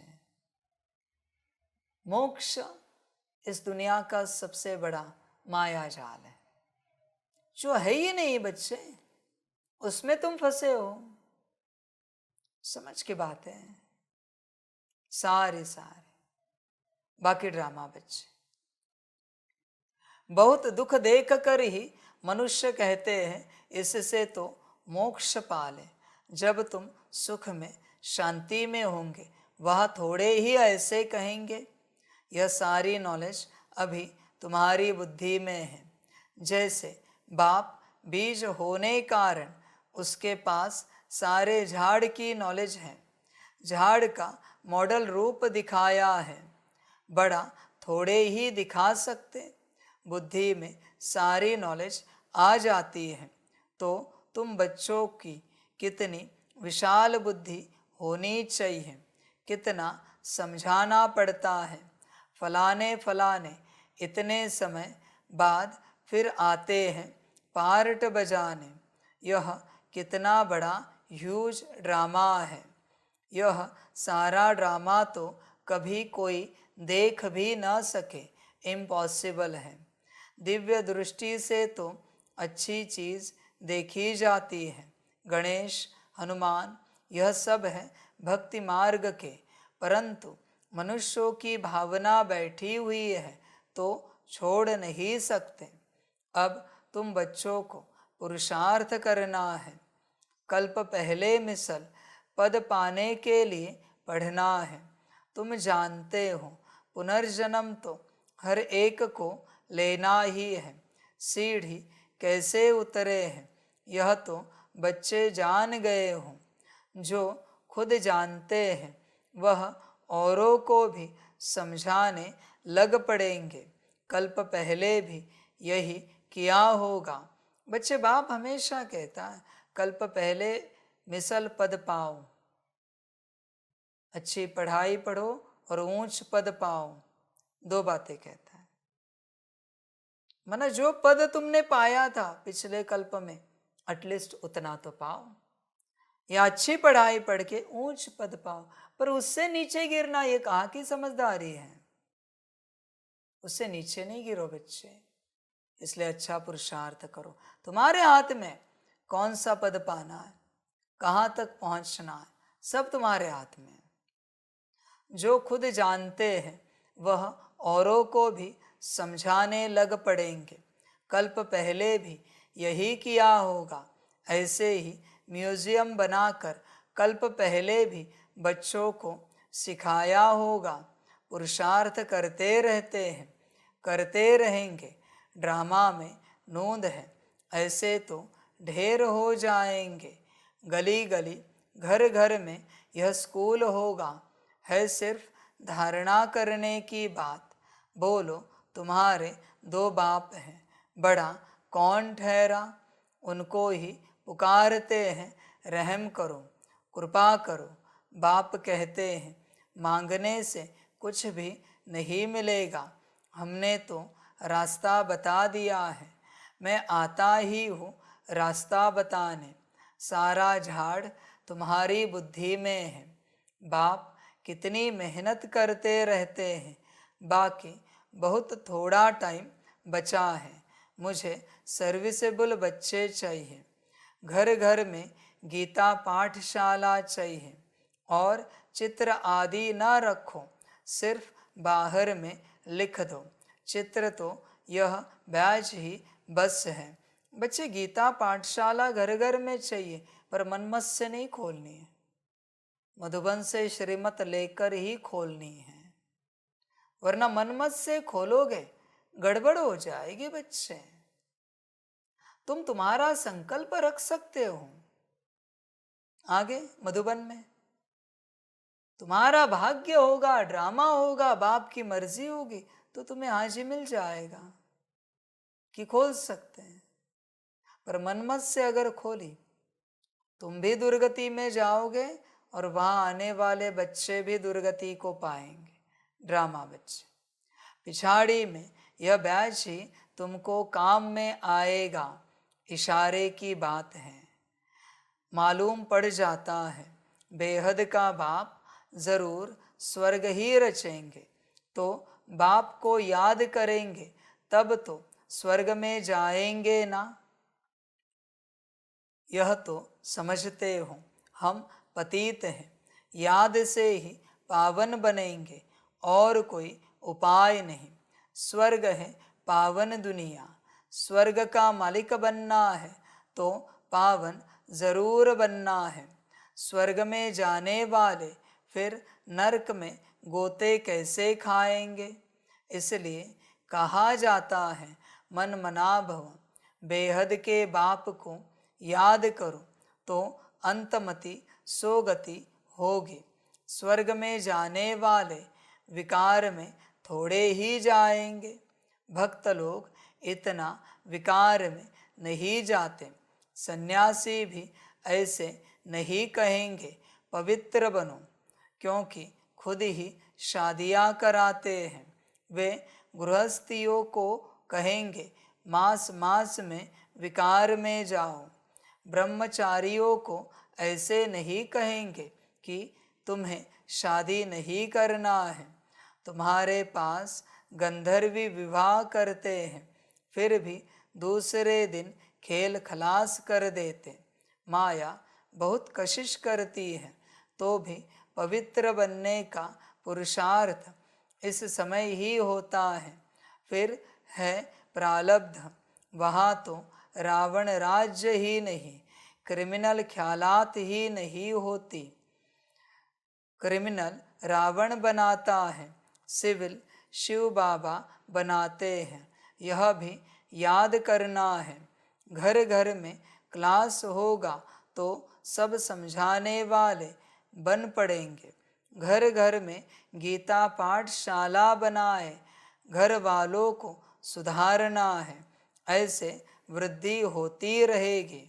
मोक्ष इस दुनिया का सबसे बड़ा माया जाल है, जो है ही नहीं बच्चे, उसमें तुम फंसे हो। समझ की बात है सारे सारे। बाकी ड्रामा बच्चे, बहुत दुख देख कर ही मनुष्य कहते हैं इससे तो मोक्ष पाले। जब तुम सुख में शांति में होंगे, वह थोड़े ही ऐसे कहेंगे। यह सारी नॉलेज अभी तुम्हारी बुद्धि में है। जैसे बाप बीज होने कारण उसके पास सारे झाड़ की नॉलेज है, झाड़ का मॉडल रूप दिखाया है, बड़ा थोड़े ही दिखा सकते। बुद्धि में सारी नॉलेज आ जाती है, तो तुम बच्चों की कितनी विशाल बुद्धि होनी चाहिए, कितना समझाना पड़ता है। फलाने फलाने इतने समय बाद फिर आते हैं, पार्ट बजाने। यह कितना बड़ा ह्यूज ड्रामा है। यह सारा ड्रामा तो कभी कोई देख भी न सके, इम्पॉसिबल है। दिव्य दृष्टि से तो अच्छी चीज़ देखी जाती है। गणेश, हनुमान, यह सब है भक्ति मार्ग के, परंतु मनुष्यों की भावना बैठी हुई है तो छोड़ नहीं सकते। अब तुम बच्चों को पुरुषार्थ करना है। कल्प पहले मिसल पद पाने के लिए पढ़ना है। तुम जानते हो पुनर्जन्म तो हर एक को लेना ही है। सीढ़ी कैसे उतरे हैं यह तो बच्चे जान गए हो। जो खुद जानते हैं वह औरों को भी समझाने लग पड़ेंगे। कल्प पहले भी यही किया होगा। बच्चे, बाप हमेशा कहता है कल्प पहले मिसल पद पाओ, अच्छी पढ़ाई पढ़ो और ऊंच पद पाओ। दो बातें कहता है। माना जो पद तुमने पाया था पिछले कल्प में, एटलीस्ट उतना तो पाओ, या अच्छी पढ़ाई पढ़ के ऊंच पद पाओ। पर उससे नीचे गिरना ये कहाँ की समझदारी है? उससे नीचे नहीं गिरो बच्चे। इसलिए अच्छा पुरुषार्थ करो। तुम्हारे हाथ में कौन सा पद पाना है, कहाँ तक पहुँचना है, सब तुम्हारे हाथ में है। जो खुद जानते हैं वह औरों को भी समझाने लग पड़ेंगे। कल्प पहले भी यही किया होगा। ऐसे ही म्यूजियम बनाकर कल्प पहले भी बच्चों को सिखाया होगा। पुरुषार्थ करते रहते हैं, करते रहेंगे। ड्रामा में नोंद है, ऐसे तो ढेर हो जाएंगे। गली गली घर घर में यह स्कूल होगा। है सिर्फ धारणा करने की बात। बोलो, तुम्हारे दो बाप हैं, बड़ा कौन ठहरा? उनको ही पुकारते हैं, रहम करो, कृपा करो। बाप कहते हैं मांगने से कुछ भी नहीं मिलेगा। हमने तो रास्ता बता दिया है। मैं आता ही हूँ रास्ता बताने। सारा झाड़ तुम्हारी बुद्धि में है। बाप कितनी मेहनत करते रहते हैं। बाकी बहुत थोड़ा टाइम बचा है। मुझे सर्विसेबल बच्चे चाहिए। घर घर में गीता पाठशाला चाहिए। और चित्र आदि न रखो, सिर्फ बाहर में लिख दो। चित्र तो यह बैच ही बस है। बच्चे, गीता पाठशाला घर घर में चाहिए, पर मनमत से नहीं खोलनी है। मधुबन से श्रीमत लेकर ही खोलनी है, वरना मनमत से खोलोगे गड़बड़ हो जाएगी। बच्चे, तुम तुम्हारा संकल्प रख सकते हो आगे मधुबन में। तुम्हारा भाग्य होगा, ड्रामा होगा, बाप की मर्जी होगी तो तुम्हें आज ही मिल जाएगा कि खोल सकते हैं। पर मनमत से अगर खोली, तुम भी दुर्गति में जाओगे और वहां आने वाले बच्चे भी दुर्गति को पाएंगे। ड्रामा बच्चे, पिछाड़ी में यह बैच ही तुमको काम में आएगा। इशारे की बात है, मालूम पड़ जाता है बेहद का बाप जरूर स्वर्ग ही रचेंगे। तो बाप को याद करेंगे तब तो स्वर्ग में जाएंगे ना। यह तो समझते हो हम पतित हैं, याद से ही पावन बनेंगे, और कोई उपाय नहीं। स्वर्ग है पावन दुनिया। स्वर्ग का मालिक बनना है तो पावन जरूर बनना है। स्वर्ग में जाने वाले फिर नरक में गोते कैसे खाएंगे? इसलिए कहा जाता है मन मना भव। बेहद के बाप को याद करो तो अंतमति सोगति होगी। स्वर्ग में जाने वाले विकार में थोड़े ही जाएंगे। भक्त लोग इतना विकार में नहीं जाते। सन्यासी भी ऐसे नहीं कहेंगे पवित्र बनो, क्योंकि खुद ही शादियां कराते हैं। वे गृहस्थियों को कहेंगे मास मास में विकार में जाओ। ब्रह्मचारियों को ऐसे नहीं कहेंगे कि तुम्हें शादी नहीं करना है। तुम्हारे पास गंधर्वी विवाह करते हैं, फिर भी दूसरे दिन खेल खलास कर देते। माया बहुत कशिश करती है, तो भी पवित्र बनने का पुरुषार्थ इस समय ही होता है। फिर है प्रारब्ध, वहाँ तो रावण राज्य ही नहीं, क्रिमिनल ख्यालात ही नहीं होती। क्रिमिनल रावण बनाता है, सिविल शिव बाबा बनाते हैं। यह भी याद करना है। घर घर में क्लास होगा तो सब समझाने वाले बन पड़ेंगे। घर घर में गीता पाठशाला बनाए, घर वालों को सुधारना है। ऐसे वृद्धि होती रहेगी।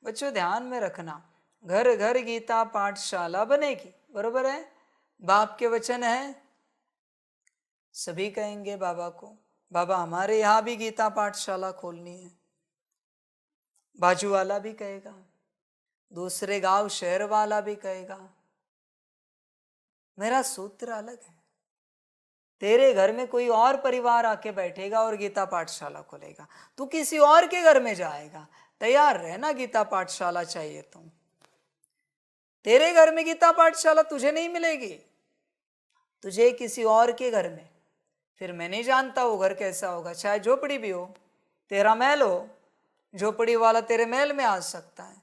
बच्चों ध्यान में रखना, घर घर गीता पाठशाला बनेगी, बरोबर है? बाप के वचन है। सभी कहेंगे बाबा को, बाबा हमारे यहाँ भी गीता पाठशाला खोलनी है। बाजू वाला भी कहेगा, दूसरे गांव शहर वाला भी कहेगा। मेरा सूत्र अलग है। तेरे घर में कोई और परिवार आके बैठेगा और गीता पाठशाला खोलेगा, तू किसी और के घर में जाएगा। तैयार रहना, गीता पाठशाला चाहिए तुम। तेरे घर में गीता पाठशाला तुझे नहीं मिलेगी, तुझे किसी और के घर में। फिर मैं नहीं जानता वो घर कैसा होगा, चाहे झोपड़ी भी हो, तेरा महल हो, झोपड़ी वाला तेरे महल में आ सकता है,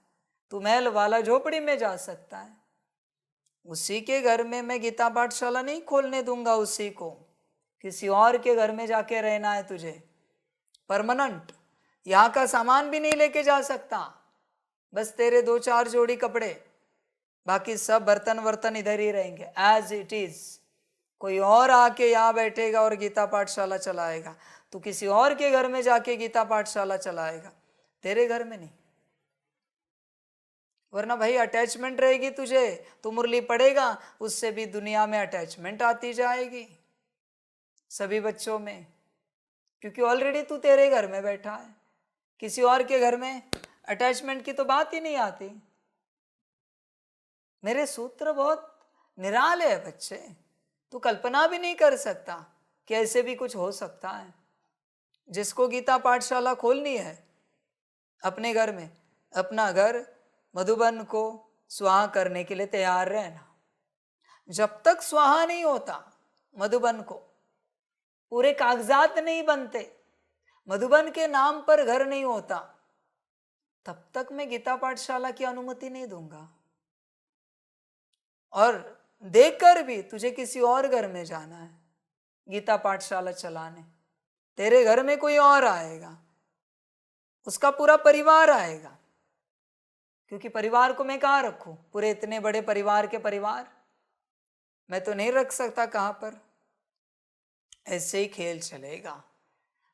तू महल वाला झोपड़ी में जा सकता है। उसी के घर में मैं गीता पाठशाला नहीं खोलने दूंगा उसी को। किसी और के घर में जाके रहना है तुझे परमानेंट। यहाँ का सामान भी नहीं लेके जा सकता, बस तेरे 2-4 जोड़ी कपड़े, बाकी सब बर्तन वर्तन इधर ही रहेंगे एज इट इज। कोई और आके यहाँ बैठेगा और गीता पाठशाला चलाएगा, तू किसी और के घर में जाके गीता पाठशाला चलाएगा, तेरे घर में नहीं। वरना भाई अटैचमेंट रहेगी तुझे, तू मुरली पढ़ेगा, उससे भी दुनिया में अटैचमेंट आती जाएगी सभी बच्चों में, क्योंकि ऑलरेडी तू तेरे घर में बैठा है। किसी और के घर में अटैचमेंट की तो बात ही नहीं आती। मेरे सूत्र बहुत निराले है बच्चे, तू कल्पना भी नहीं कर सकता कि ऐसे भी कुछ हो सकता है। जिसको गीता पाठशाला खोलनी है अपने घर में, अपना घर मधुबन को स्वाहा करने के लिए तैयार रहना। जब तक स्वाहा नहीं होता मधुबन को, पूरे कागजात नहीं बनते, मधुबन के नाम पर घर नहीं होता, तब तक मैं गीता पाठशाला की अनुमति नहीं दूंगा। और देखकर भी तुझे किसी और घर में जाना है गीता पाठशाला चलाने, तेरे घर में कोई और आएगा, उसका पूरा परिवार आएगा, क्योंकि परिवार को मैं कहाँ रखूं? पूरे इतने बड़े परिवार के परिवार मैं तो नहीं रख सकता कहाँ पर। ऐसे ही खेल चलेगा।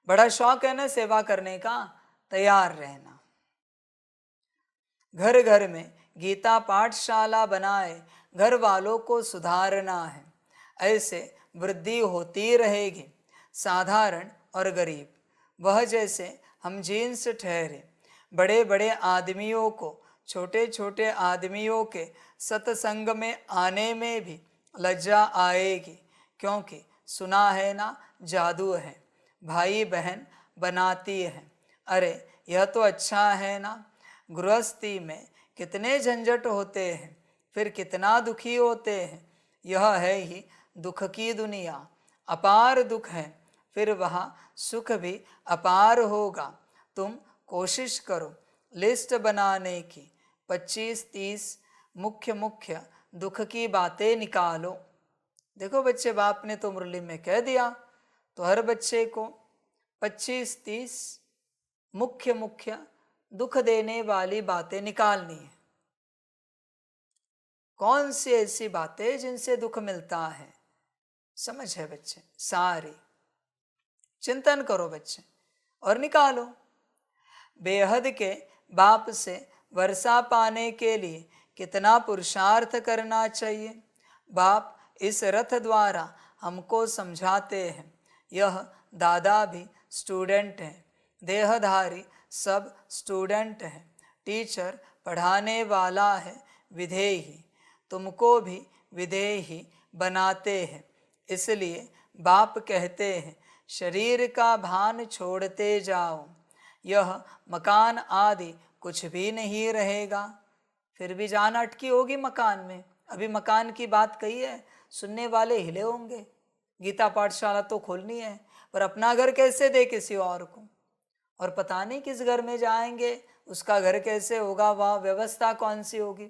बड़ा शौक है ना सेवा करने का, तैयार रहना। घर घर में गीता पाठशाला बनाए, घर वालों को सुधारना है। ऐसे वृद्धि होती रहेगी। साधारण और गरीब, वह जैसे हम जीन्स ठहरे, बड़े बड़े आदमियों को छोटे छोटे आदमियों के सत्संग में आने में भी लज्जा आएगी, क्योंकि सुना है ना जादू है, भाई बहन बनाती है। अरे यह तो अच्छा है ना, गृहस्थी में कितने झंझट होते हैं, फिर कितना दुखी होते हैं। यह है ही दुख की दुनिया, अपार दुख है, फिर वहाँ सुख भी अपार होगा। तुम कोशिश करो लिस्ट बनाने की, 25-30 मुख्य मुख्य दुख की बातें निकालो। देखो बच्चे, बाप ने तो मुरली में कह दिया, तो हर बच्चे को 25-30 मुख्य मुख्य दुख देने वाली बातें निकालनी है। कौन सी ऐसी बातें जिनसे दुख मिलता है, समझ है बच्चे? सारी चिंतन करो बच्चे और निकालो। बेहद के बाप से वर्षा पाने के लिए कितना पुरुषार्थ करना चाहिए। बाप इस रथ द्वारा हमको समझाते हैं। यह दादा भी स्टूडेंट हैं, देहधारी सब स्टूडेंट हैं। टीचर पढ़ाने वाला है विधेयी, तुमको भी विधेयी बनाते हैं। इसलिए बाप कहते हैं शरीर का भान छोड़ते जाओ, यह मकान आदि कुछ भी नहीं रहेगा। फिर भी जान अटकी होगी मकान में। अभी मकान की बात कही है, सुनने वाले हिले होंगे। गीता पाठशाला तो खोलनी है, पर अपना घर कैसे दे किसी और को, और पता नहीं किस घर में जाएंगे, उसका घर कैसे होगा, वह व्यवस्था कौन सी होगी।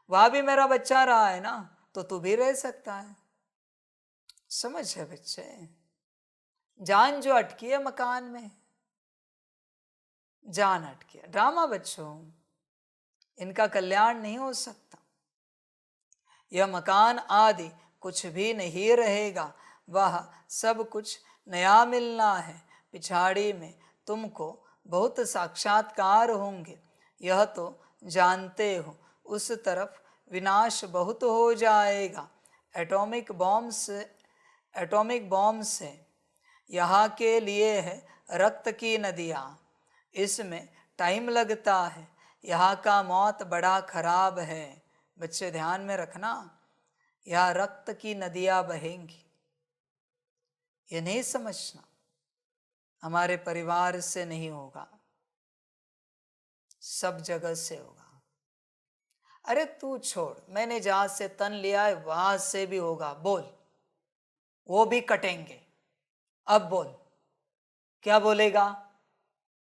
वह भी मेरा बच्चा रहा है ना, तो तू भी रह सकता है। समझ है बच्चे, जान जो अटकी है मकान में, जान अटकी है। ड्रामा बच्चों, इनका कल्याण नहीं हो सकता। यह मकान आदि कुछ भी नहीं रहेगा, वह सब कुछ नया मिलना है। पिछाड़ी में तुमको बहुत साक्षात्कार होंगे, यह तो जानते हो। उस तरफ विनाश बहुत हो जाएगा। एटॉमिक बॉम्ब से यहाँ के लिए है रक्त की नदियाँ, इसमें टाइम लगता है। यहाँ का मौत बड़ा खराब है। बच्चे ध्यान में रखना, यहाँ रक्त की नदियाँ बहेंगी। ये नहीं समझना हमारे परिवार से नहीं होगा, सब जगह से होगा। अरे तू छोड़, मैंने जहां से तन लिया है वहां से भी होगा। बोल, वो भी कटेंगे। अब बोल, क्या बोलेगा?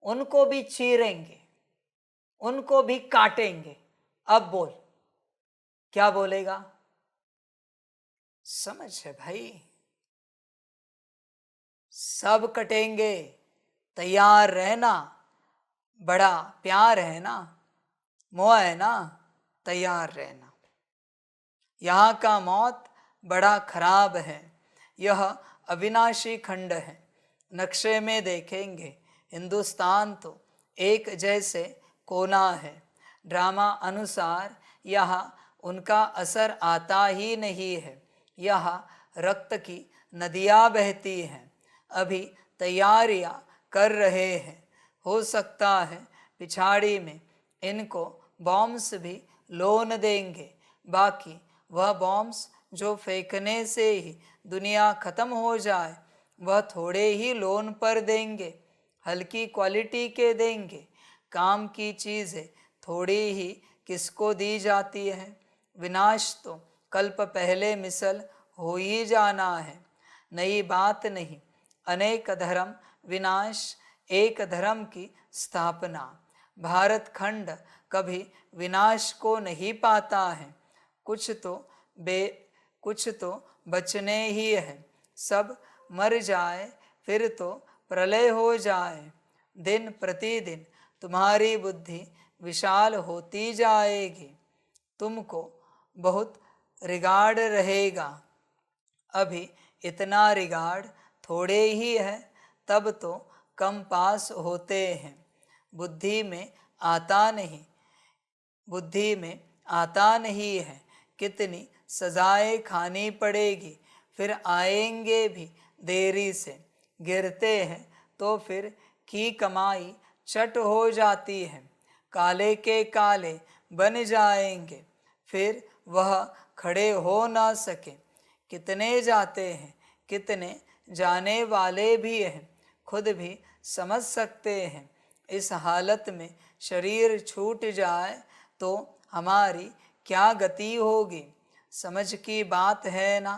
उनको भी चीरेंगे, उनको भी काटेंगे। अब बोल, क्या बोलेगा? समझ है भाई, सब कटेंगे, तैयार रहना। बड़ा प्यार है ना, मोह है ना, तैयार रहना। यहाँ का मौत बड़ा खराब है। यह अविनाशी खंड है। नक्शे में देखेंगे हिंदुस्तान तो एक जैसे कोना है। ड्रामा अनुसार यहाँ उनका असर आता ही नहीं है। यहाँ रक्त की नदियाँ बहती हैं। अभी तैयारियां कर रहे हैं। हो सकता है पिछाड़ी में इनको बॉम्ब्स भी लोन देंगे। बाकी वह बॉम्ब्स जो फेंकने से ही दुनिया ख़त्म हो जाए, वह थोड़े ही लोन पर देंगे, हल्की क्वालिटी के देंगे। काम की चीज़ें थोड़ी ही किसको दी जाती है। विनाश तो कल्प पहले मिसल हो ही जाना है, नई बात नहीं। अनेक धर्म विनाश, एक धर्म की स्थापना। भारत खंड कभी विनाश को नहीं पाता है। कुछ तो बचने ही है। सब मर जाए फिर तो प्रलय हो जाए। दिन प्रतिदिन तुम्हारी बुद्धि विशाल होती जाएगी। तुमको बहुत रिगार्ड रहेगा। अभी इतना रिगार्ड थोड़े ही है, तब तो कम पास होते हैं। बुद्धि में आता नहीं है। कितनी सजाएं खानी पड़ेगी, फिर आएंगे भी देरी से। गिरते हैं तो फिर की कमाई चट हो जाती है। काले के काले बन जाएंगे, फिर वह खड़े हो ना सके। कितने जाते हैं, कितने जाने वाले भी हैं, खुद भी समझ सकते हैं। इस हालत में शरीर छूट जाए तो हमारी क्या गति होगी। समझ की बात है ना।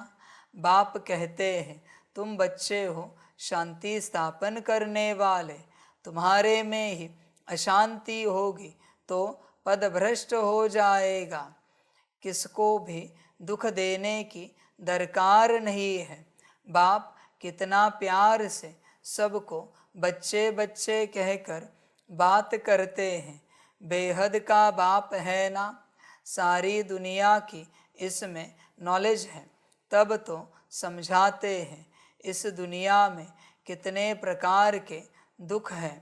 बाप कहते हैं तुम बच्चे हो शांति स्थापन करने वाले। तुम्हारे में ही अशांति होगी तो पदभ्रष्ट हो जाएगा। किसको भी दुख देने की दरकार नहीं है। बाप कितना प्यार से सबको बच्चे बच्चे कहकर बात करते हैं। बेहद का बाप है ना। सारी दुनिया की इसमें नॉलेज है, तब तो समझाते हैं। इस दुनिया में कितने प्रकार के दुख हैं।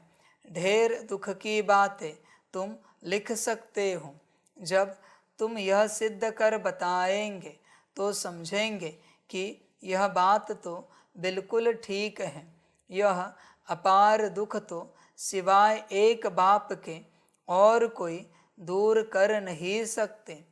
ढेर दुख की बातें तुम लिख सकते हो। जब तुम यह सिद्ध कर बताएंगे तो समझेंगे कि यह बात तो बिल्कुल ठीक है। यह अपार दुख तो सिवाय एक बाप के और कोई दूर कर नहीं सकते।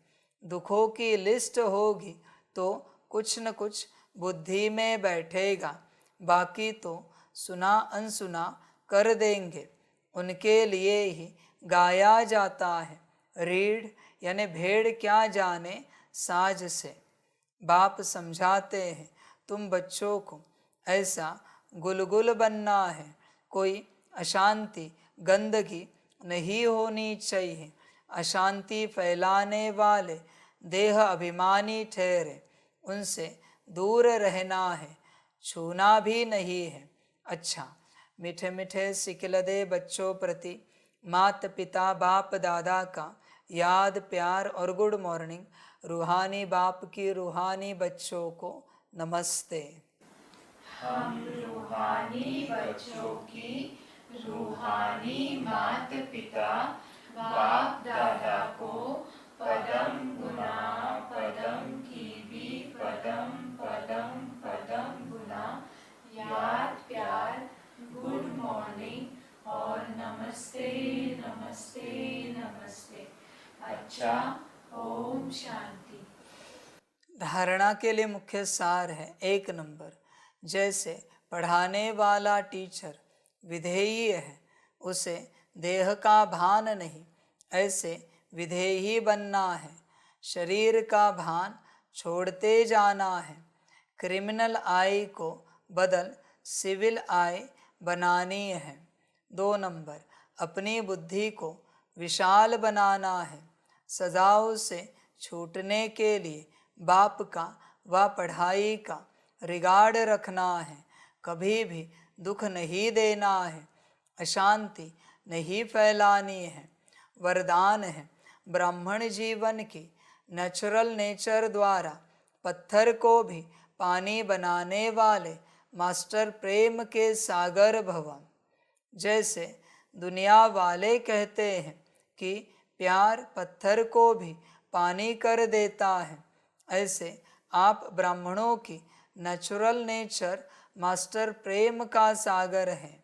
दुखों की लिस्ट होगी तो कुछ न कुछ बुद्धि में बैठेगा, बाकी तो सुना अनसुना कर देंगे। उनके लिए ही गाया जाता है, रीढ़ यानी भेड़ क्या जाने साज से। बाप समझाते हैं तुम बच्चों को ऐसा गुलगुल बनना है, कोई अशांति गंदगी नहीं होनी चाहिए। अशांति फैलाने वाले देह अभिमानी ठहरे, उनसे दूर रहना है, छूना भी नहीं है। अच्छा, मीठे मीठे सिकलदे बच्चों प्रति माता पिता बाप दादा का याद प्यार और गुड मॉर्निंग। रूहानी बाप की रूहानी बच्चों को नमस्ते। हम रूहानी बच्चों की रूहानी माता पिता बाप दादा को पदम गुना पदम की भी पदम पदम पदम गुना याद प्यार गुड मॉर्निंग और नमस्ते नमस्ते नमस्ते। अच्छा, ओम शांति। धारणा के लिए मुख्य सार है। 1 नंबर, जैसे पढ़ाने वाला टीचर विधेयी है, उसे देह का भान नहीं, ऐसे विधेयी बनना है। शरीर का भान छोड़ते जाना है। क्रिमिनल आई को बदल सिविल आई बनानी है। 2 नंबर, अपनी बुद्धि को विशाल बनाना है। सजाओं से छूटने के लिए बाप का व पढ़ाई का रिगार्ड रखना है। कभी भी दुख नहीं देना है, अशांति नहीं फैलानी है। वरदान है ब्राह्मण जीवन की नेचुरल नेचर द्वारा पत्थर को भी पानी बनाने वाले मास्टर प्रेम के सागर भव। जैसे दुनिया वाले कहते हैं कि प्यार पत्थर को भी पानी कर देता है, ऐसे आप ब्राह्मणों की नेचुरल नेचर मास्टर प्रेम का सागर है।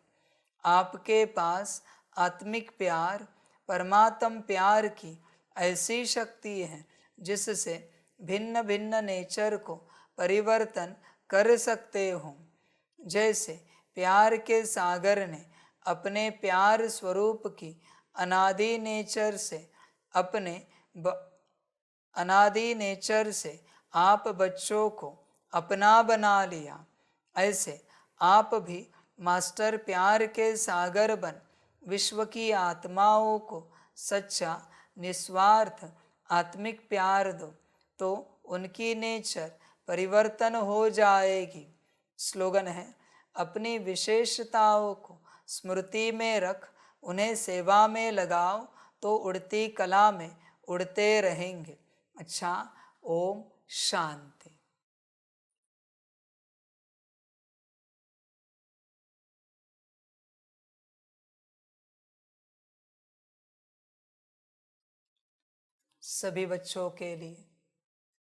आपके पास आत्मिक प्यार परमात्म प्यार की ऐसी शक्ति है जिससे भिन्न भिन्न नेचर को परिवर्तन कर सकते हो। जैसे प्यार के सागर ने अपने प्यार स्वरूप की अनादि नेचर से आप बच्चों को अपना बना लिया, ऐसे आप भी मास्टर प्यार के सागर बन विश्व की आत्माओं को सच्चा निस्वार्थ आत्मिक प्यार दो, तो उनकी नेचर परिवर्तन हो जाएगी। स्लोगन है, अपनी विशेषताओं को स्मृति में रख, उन्हें सेवा में लगाओ तो उड़ती कला में उड़ते रहेंगे। अच्छा, ओम शांति। सभी बच्चों के लिए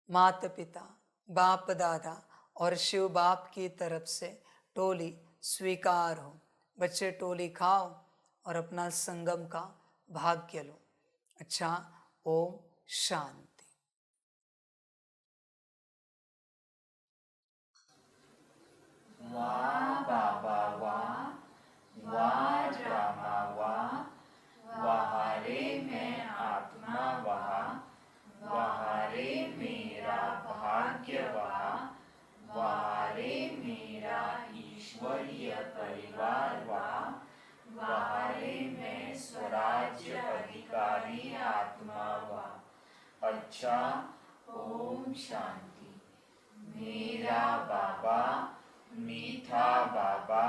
माता पिता बाप दादा और शिव बाप की तरफ से टोली स्वीकार हो। बच्चे टोली खाओ और अपना संगम का भाग्य लो। अच्छा, ओम शांति। वाह बाबा वाह, वाह ड्रामा वाह, वहारे मैं आत्मा वहा, वहारे मेरा भाग्य वहा, वहारे मेरा ईश्वरीय परिवार वहा, वहारे मैं स्वराज्य अधिकारी आत्मा वहा। अच्छा, ओम शांति। मेरा बाबा मीठा बाबा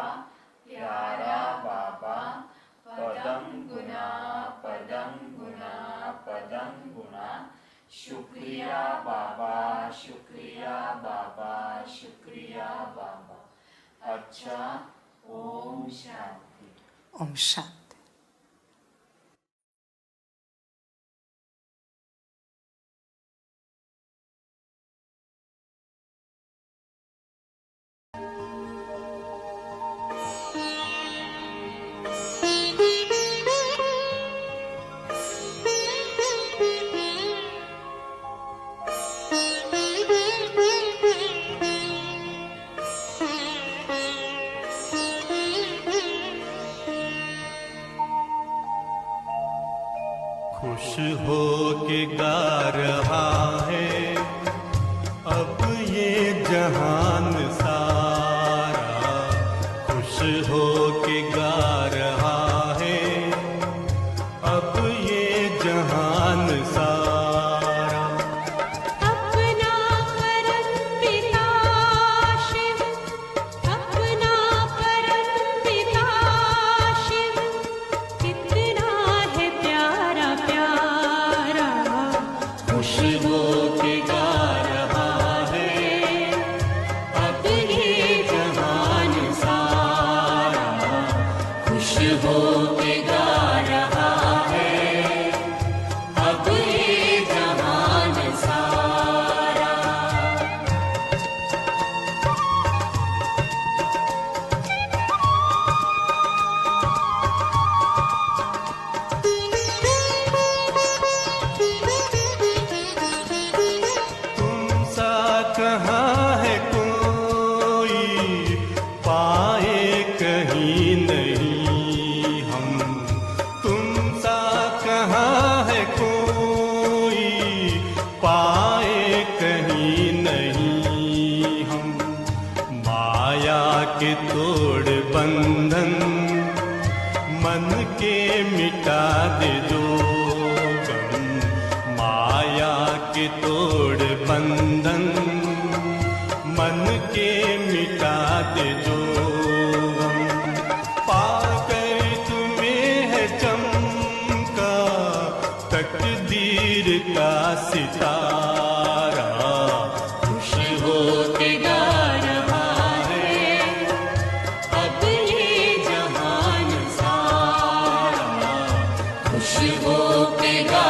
प्यारा बाबा पदम गुना पदम गुना पदम गुना। शुक्रिया बाबा शुक्रिया बाबा शुक्रिया बाबा। अच्छा, ओम शांति। ओम शांति। खुश हो के गा रहा है अब ये जहान सारा, खुश हो के गा रहा है अब ये जहान सारा। अपना परम पिता शिव, अपना परम पिता शिव, कितना है प्यारा प्यारा, खुश हो के गा रहा है अब ये जहान सारा, खुश हो के गा रहा है अब ये जहान सारा। तुम सा कहाँ है कोई पाए कहीं नहीं हम, तुम सा कहाँ है कोई पाए कहीं नहीं हम। माया के तोड़ बंधन मन के मिटा दे जो गम, माया के तोड़ बंधन मन के मिटा दे जो गम। पाकर तुम्हें है चमका तकदीर का सितारा, खुश हो के गा रहा है अब ये जहान सारा, खुश हो के गा